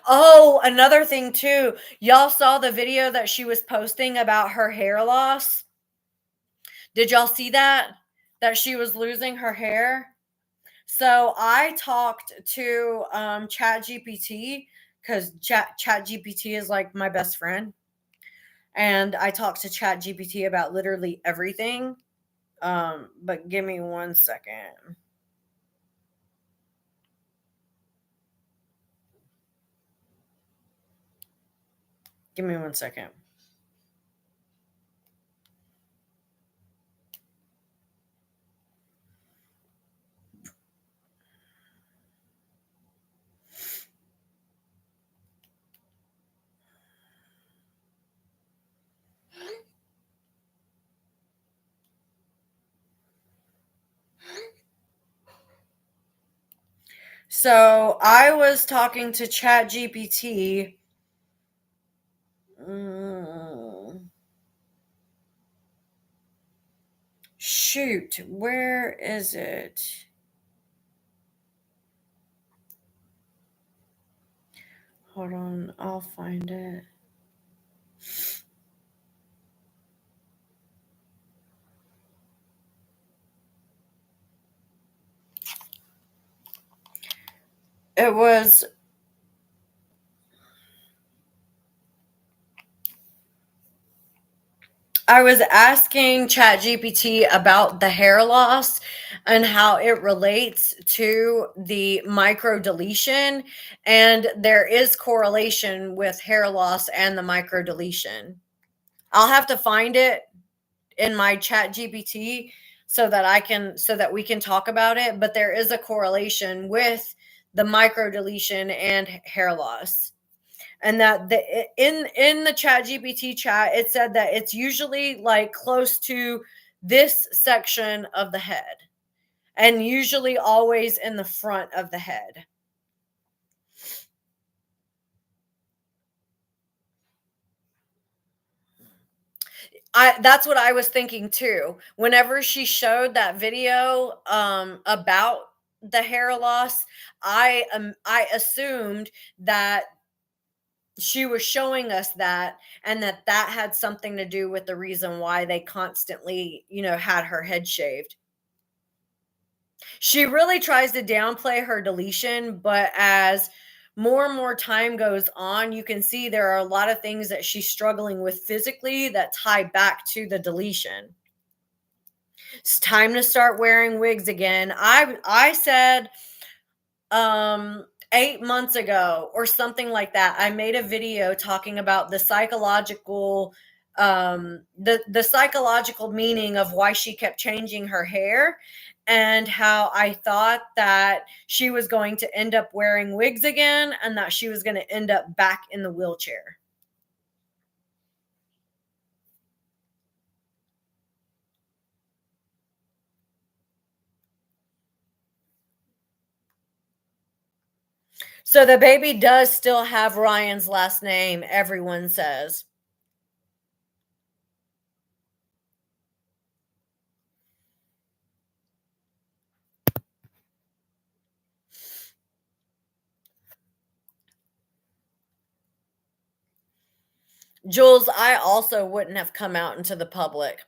Oh, another thing too. Y'all saw the video that she was posting about her hair loss? Did y'all see that? That she was losing her hair? So I talked to ChatGPT because ChatGPT is like my best friend. And I talked to ChatGPT about literally everything. But give me one second. Give me one second. So I was talking to ChatGPT. Shoot, where is it? Hold on, I'll find it. It was I was asking ChatGPT about the hair loss and how it relates to the micro deletion, and there is correlation with hair loss and the micro deletion. I'll have to find it in my ChatGPT so that we can talk about it, but there is a correlation with the micro deletion and hair loss. And that in the ChatGPT chat it said that it's usually like close to this section of the head, and usually always in the front of the head. That's what I was thinking too. Whenever she showed that video about the hair loss, I assumed that she was showing us that, and that had something to do with the reason why they constantly, had her head shaved. She really tries to downplay her deletion, but as more and more time goes on, you can see there are a lot of things that she's struggling with physically that tie back to the deletion. It's time to start wearing wigs again. I said 8 months ago or something like that, I made a video talking about the psychological the psychological meaning of why she kept changing her hair, and how I thought that she was going to end up wearing wigs again and that she was going to end up back in the wheelchair. So the baby does still have Ryan's last name, everyone says. Jules, I also wouldn't have come out into the public.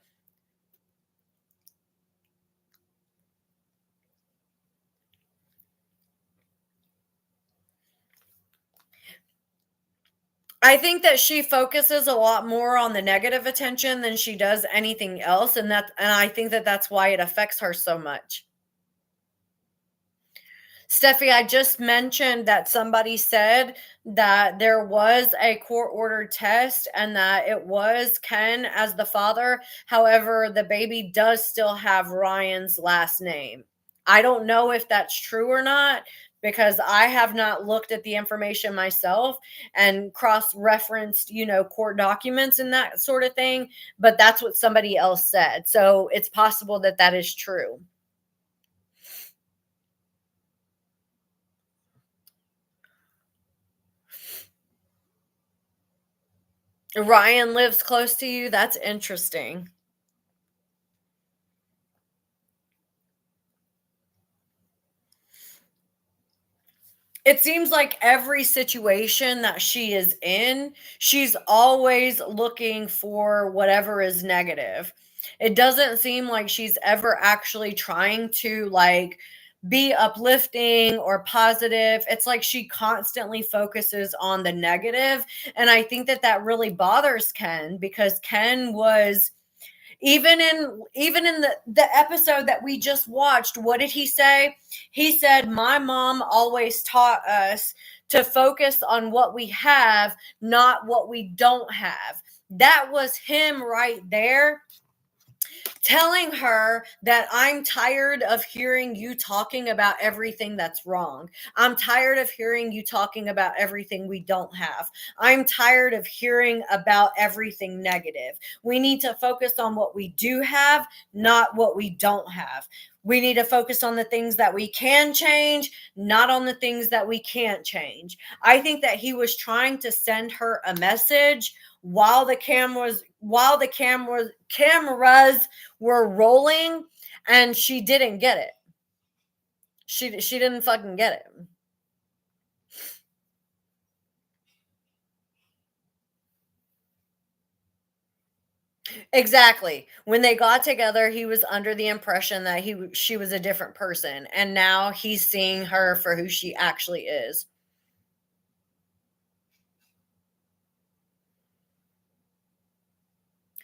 I think that she focuses a lot more on the negative attention than she does anything else, and I think that that's why it affects her so much. Steffi, I just mentioned that somebody said that there was a court-ordered test and that it was Ken as the father. However, the baby does still have Ryan's last name. I don't know if that's true or not, because I have not looked at the information myself and cross-referenced, court documents and that sort of thing, but that's what somebody else said. So it's possible that that is true. Ryan lives close to you? That's interesting. It seems like every situation that she is in, she's always looking for whatever is negative. It doesn't seem like she's ever actually trying to be uplifting or positive. It's like she constantly focuses on the negative, and I think that that really bothers Ken, because Ken was even in the episode that we just watched, what did he say? He said, my mom always taught us to focus on what we have, not what we don't have. That was him right there, telling her that I'm tired of hearing you talking about everything that's wrong. I'm tired of hearing you talking about everything we don't have. I'm tired of hearing about everything negative. We need to focus on what we do have, not what we don't have. We need to focus on the things that we can change, not on the things that we can't change. I think that he was trying to send her a message while the cameras were rolling, and she didn't get it. She didn't fucking get it. Exactly. When they got together, he was under the impression that she was a different person, and now he's seeing her for who she actually is.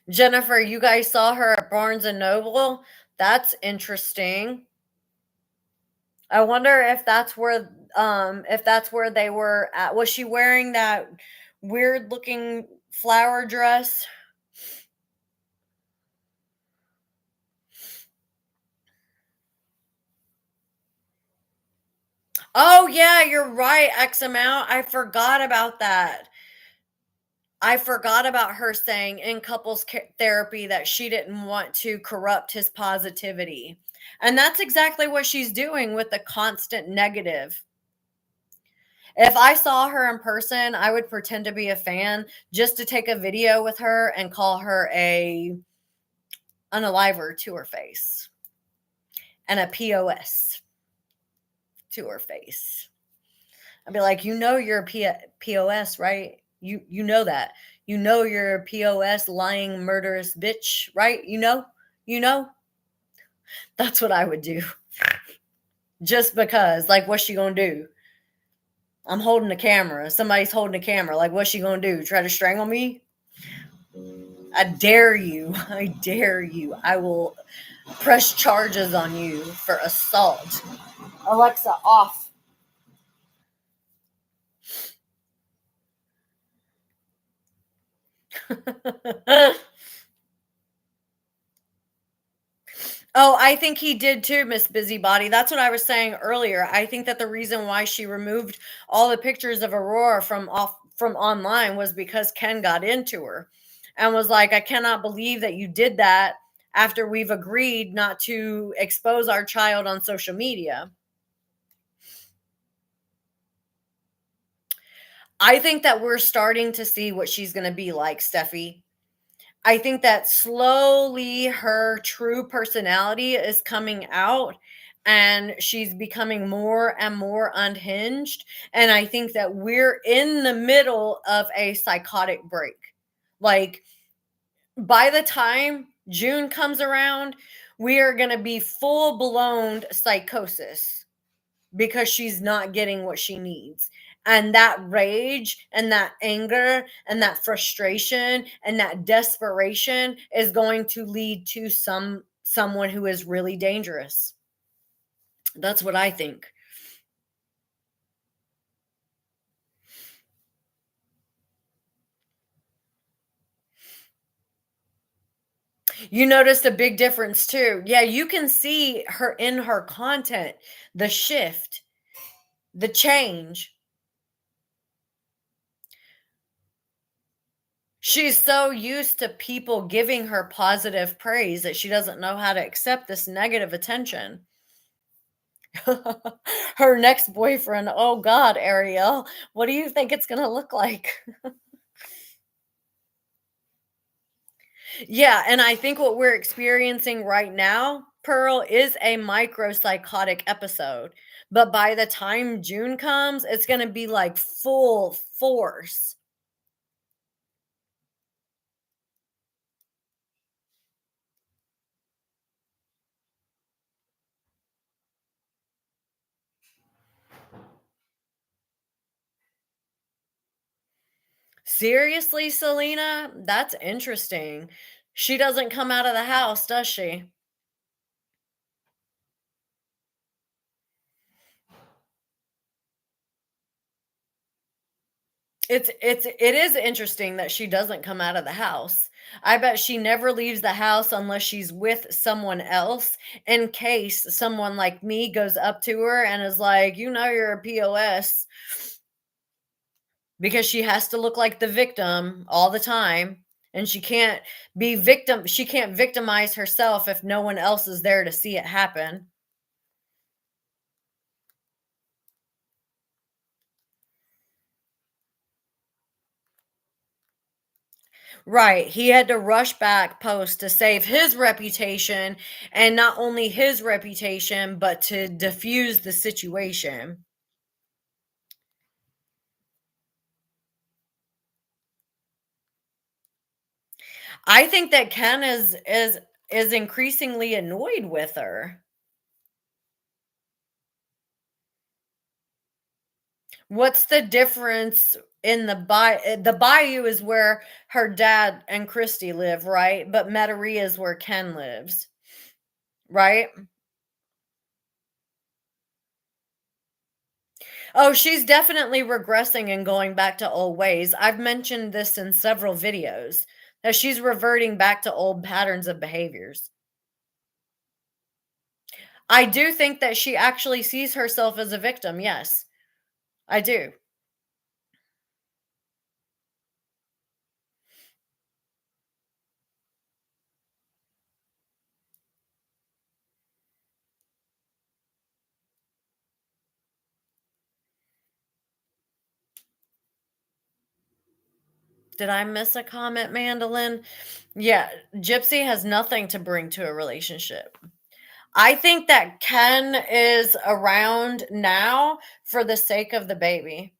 Jennifer, you guys saw her at Barnes and Noble? That's interesting. I wonder if that's where they were at. Was she wearing that weird looking flower dress? Oh yeah, you're right, X amount. I forgot about that. I forgot about her saying in couples therapy that she didn't want to corrupt his positivity. And that's exactly what she's doing with the constant negative. If I saw her in person, I would pretend to be a fan just to take a video with her and call her a unaliver to her face and a POS to her face. I'd be like, you're a POS, right? You know that. You know you're a POS lying murderous bitch, right? You know? You know? That's what I would do. Just because. Like, what's she gonna do? I'm holding the camera. Somebody's holding the camera. Like, what's she gonna do? Try to strangle me? I dare you. I dare you. I will press charges on you for assault. Alexa, off. Oh, I think he did too, Miss Busybody. That's what I was saying earlier. I think that the reason why she removed all the pictures of Aurora from online was because Ken got into her and was like, "I cannot believe that you did that after we've agreed not to expose our child on social media." I think that we're starting to see what she's going to be like, Steffi. I think that slowly her true personality is coming out and she's becoming more and more unhinged. And I think that we're in the middle of a psychotic break. Like, by the time June comes around, we are going to be full blown psychosis because she's not getting what she needs. And that rage and that anger and that frustration and that desperation is going to lead to someone who is really dangerous. That's what I think. You noticed a big difference too. Yeah, you can see her in her content, the shift, the change. She's so used to people giving her positive praise that she doesn't know how to accept this negative attention. Her next boyfriend. Oh God, Ariel, what do you think it's going to look like? Yeah, and I think what we're experiencing right now, Pearl, is a micropsychotic episode. But by the time June comes, it's going to be like full force. Seriously, Selena? That's interesting. She doesn't come out of the house, does she? It is interesting that she doesn't come out of the house. I bet she never leaves the house unless she's with someone else in case someone like me goes up to her and is like, "You know you're a POS," because she has to look like the victim all the time and she can't victimize herself if no one else is there to see it happen. Right. He had to rush back post to save his reputation, and not only his reputation, but to diffuse the situation. I think that Ken is increasingly annoyed with her. What's the difference in the bayou is where her dad and Christy live, right? But Metairie is where Ken lives, right? Oh, she's definitely regressing and going back to old ways. I've mentioned this in several videos that she's reverting back to old patterns of behaviors. I do think that she actually sees herself as a victim. Yes, I do. Did I miss a comment, Mandolin? Yeah, Gypsy has nothing to bring to a relationship. I think that Ken is around now for the sake of the baby.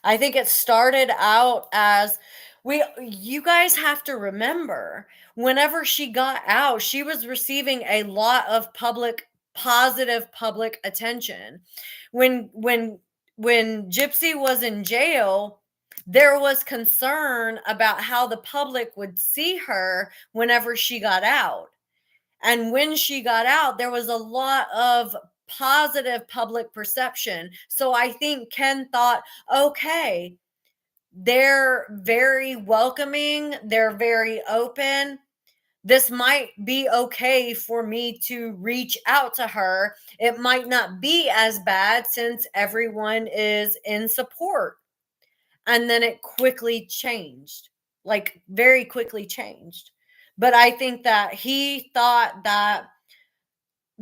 I think it started out as you guys have to remember, whenever she got out, she was receiving a lot of positive public attention. When Gypsy was in jail, there was concern about how the public would see her whenever she got out. And when she got out, there was a lot of positive public perception. So I think Ken thought, okay, they're very welcoming, they're very open. This might be okay for me to reach out to her. It might not be as bad since everyone is in support. And then it quickly changed, like very quickly changed. But I think that he thought that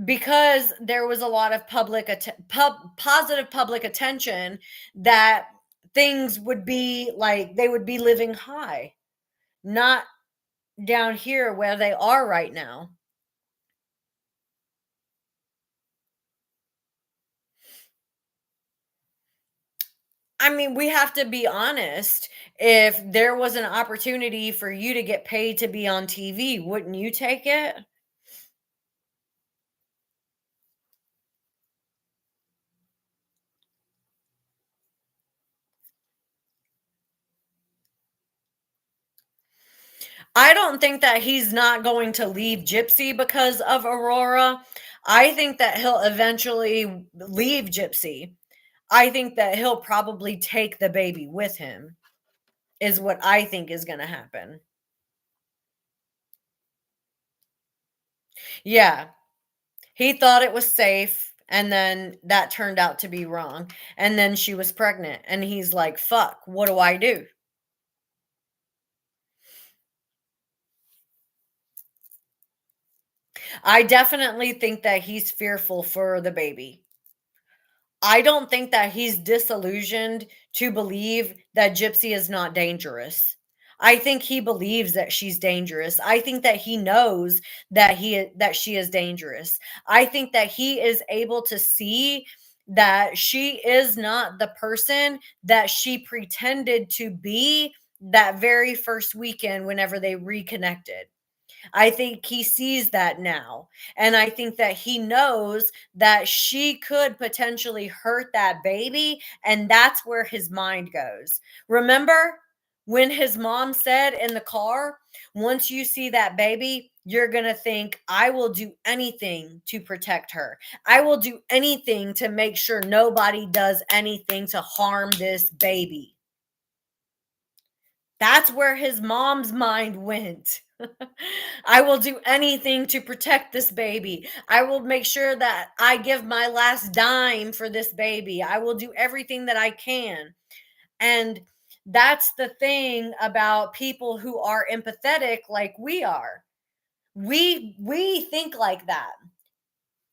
because there was a lot of positive public attention, that things would be like they would be living high, not down here where they are right now. I mean, we have to be honest. If there was an opportunity for you to get paid to be on TV, wouldn't you take it? I don't think that he's not going to leave Gypsy because of Aurora. I think that he'll eventually leave Gypsy. I think that he'll probably take the baby with him, is what I think is going to happen. Yeah. He thought it was safe, and then that turned out to be wrong. And then she was pregnant, and he's like, fuck, what do I do? I definitely think that he's fearful for the baby. I don't think that he's disillusioned to believe that Gypsy is not dangerous. I think he believes that she's dangerous. I think that he knows that she is dangerous. I think that he is able to see that she is not the person that she pretended to be that very first weekend whenever they reconnected. I think he sees that now. And I think that he knows that she could potentially hurt that baby. And that's where his mind goes. Remember when his mom said in the car, once you see that baby, you're going to think, I will do anything to protect her. I will do anything to make sure nobody does anything to harm this baby. That's where his mom's mind went. I will do anything to protect this baby. I will make sure that I give my last dime for this baby. I will do everything that I can. And that's the thing about people who are empathetic like we are. We think like that.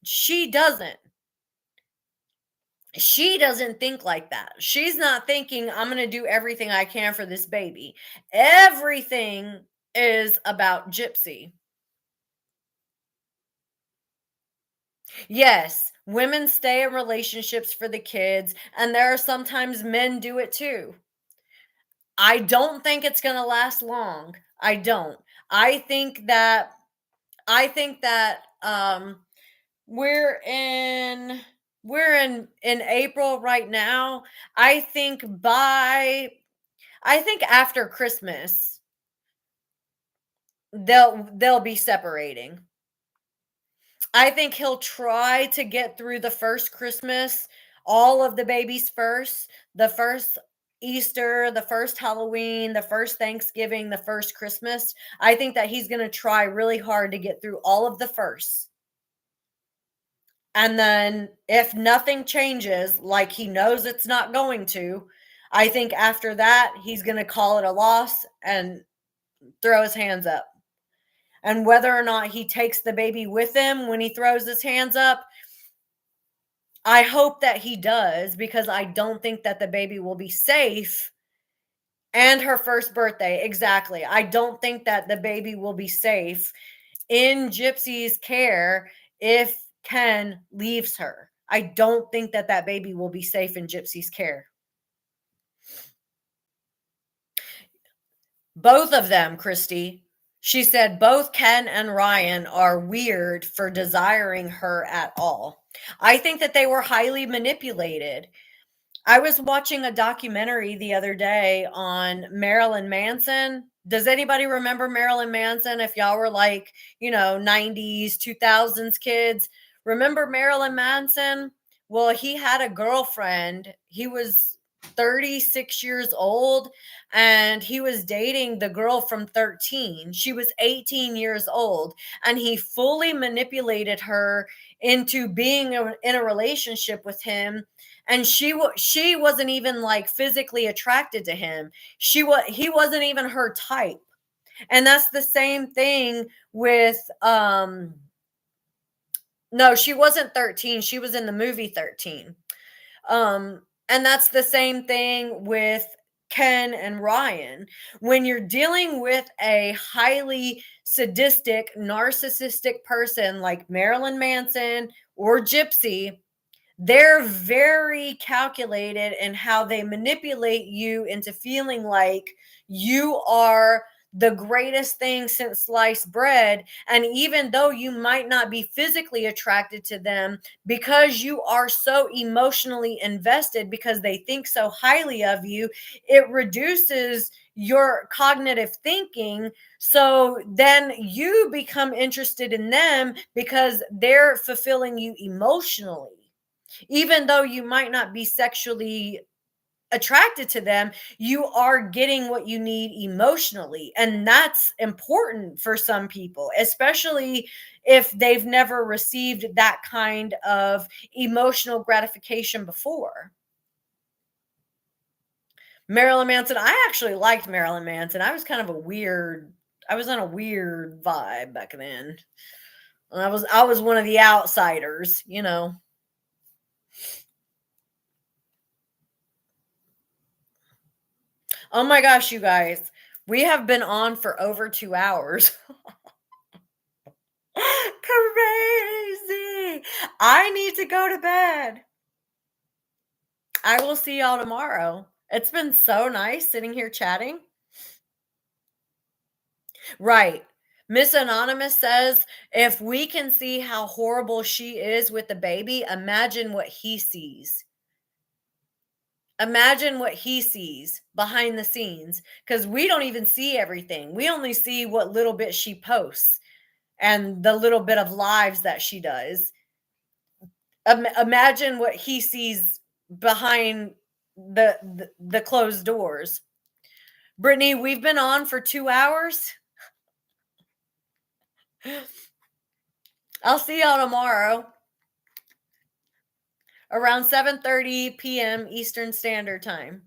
She doesn't. She doesn't think like that. She's not thinking, I'm going to do everything I can for this baby. Everything is about Gypsy. Yes, women stay in relationships for the kids, and there are sometimes men do it too. I don't think it's going to last long. I don't. I think that I think that we're in we're in April right now. I think after Christmas they'll be separating. I think he'll try to get through the first Christmas, all of the babies first, the first Easter, the first Halloween, the first Thanksgiving, the first Christmas. I think that he's going to try really hard to get through all of the firsts. And then if nothing changes, like he knows it's not going to, I think after that, he's going to call it a loss and throw his hands up. And whether or not he takes the baby with him when he throws his hands up, I hope that he does, because I don't think that the baby will be safe. And her first birthday, exactly. I don't think that the baby will be safe in Gypsy's care if Ken leaves her. I don't think that that baby will be safe in Gypsy's care. Both of them, Christy. She said both Ken and Ryan are weird for desiring her at all. I think that they were highly manipulated. I was watching a documentary the other day on Marilyn Manson. Does anybody remember Marilyn Manson? If y'all were like, 90s, 2000s kids, remember Marilyn Manson? Well, he had a girlfriend. He was 36 years old and he was dating the girl from 13. She was 18 years old and he fully manipulated her into being in a relationship with him, and she wasn't even like physically attracted to him. He wasn't even her type. And that's the same thing with no, she wasn't 13. She was in the movie 13. And that's the same thing with Ken and Ryan. When you're dealing with a highly sadistic, narcissistic person like Marilyn Manson or Gypsy, they're very calculated in how they manipulate you into feeling like you are the greatest thing since sliced bread. And even though you might not be physically attracted to them, because you are so emotionally invested, because they think so highly of you, it reduces your cognitive thinking. So then you become interested in them because they're fulfilling you emotionally. Even though you might not be sexually attracted to them, you are getting what you need emotionally. And that's important for some people, especially if they've never received that kind of emotional gratification before. Marilyn Manson, I actually liked Marilyn Manson. I was on a weird vibe back then. I was one of the outsiders, Oh my gosh, you guys. We have been on for over 2 hours. Crazy. I need to go to bed. I will see y'all tomorrow. It's been so nice sitting here chatting. Right. Miss Anonymous says, if we can see how horrible she is with the baby, imagine what he sees. Imagine what he sees behind the scenes, because we don't even see everything. We only see what little bit she posts and the little bit of lives that she does. Imagine what he sees behind the closed doors. Brittany, we've been on for 2 hours. I'll see y'all tomorrow around 7:30 p.m. Eastern Standard Time.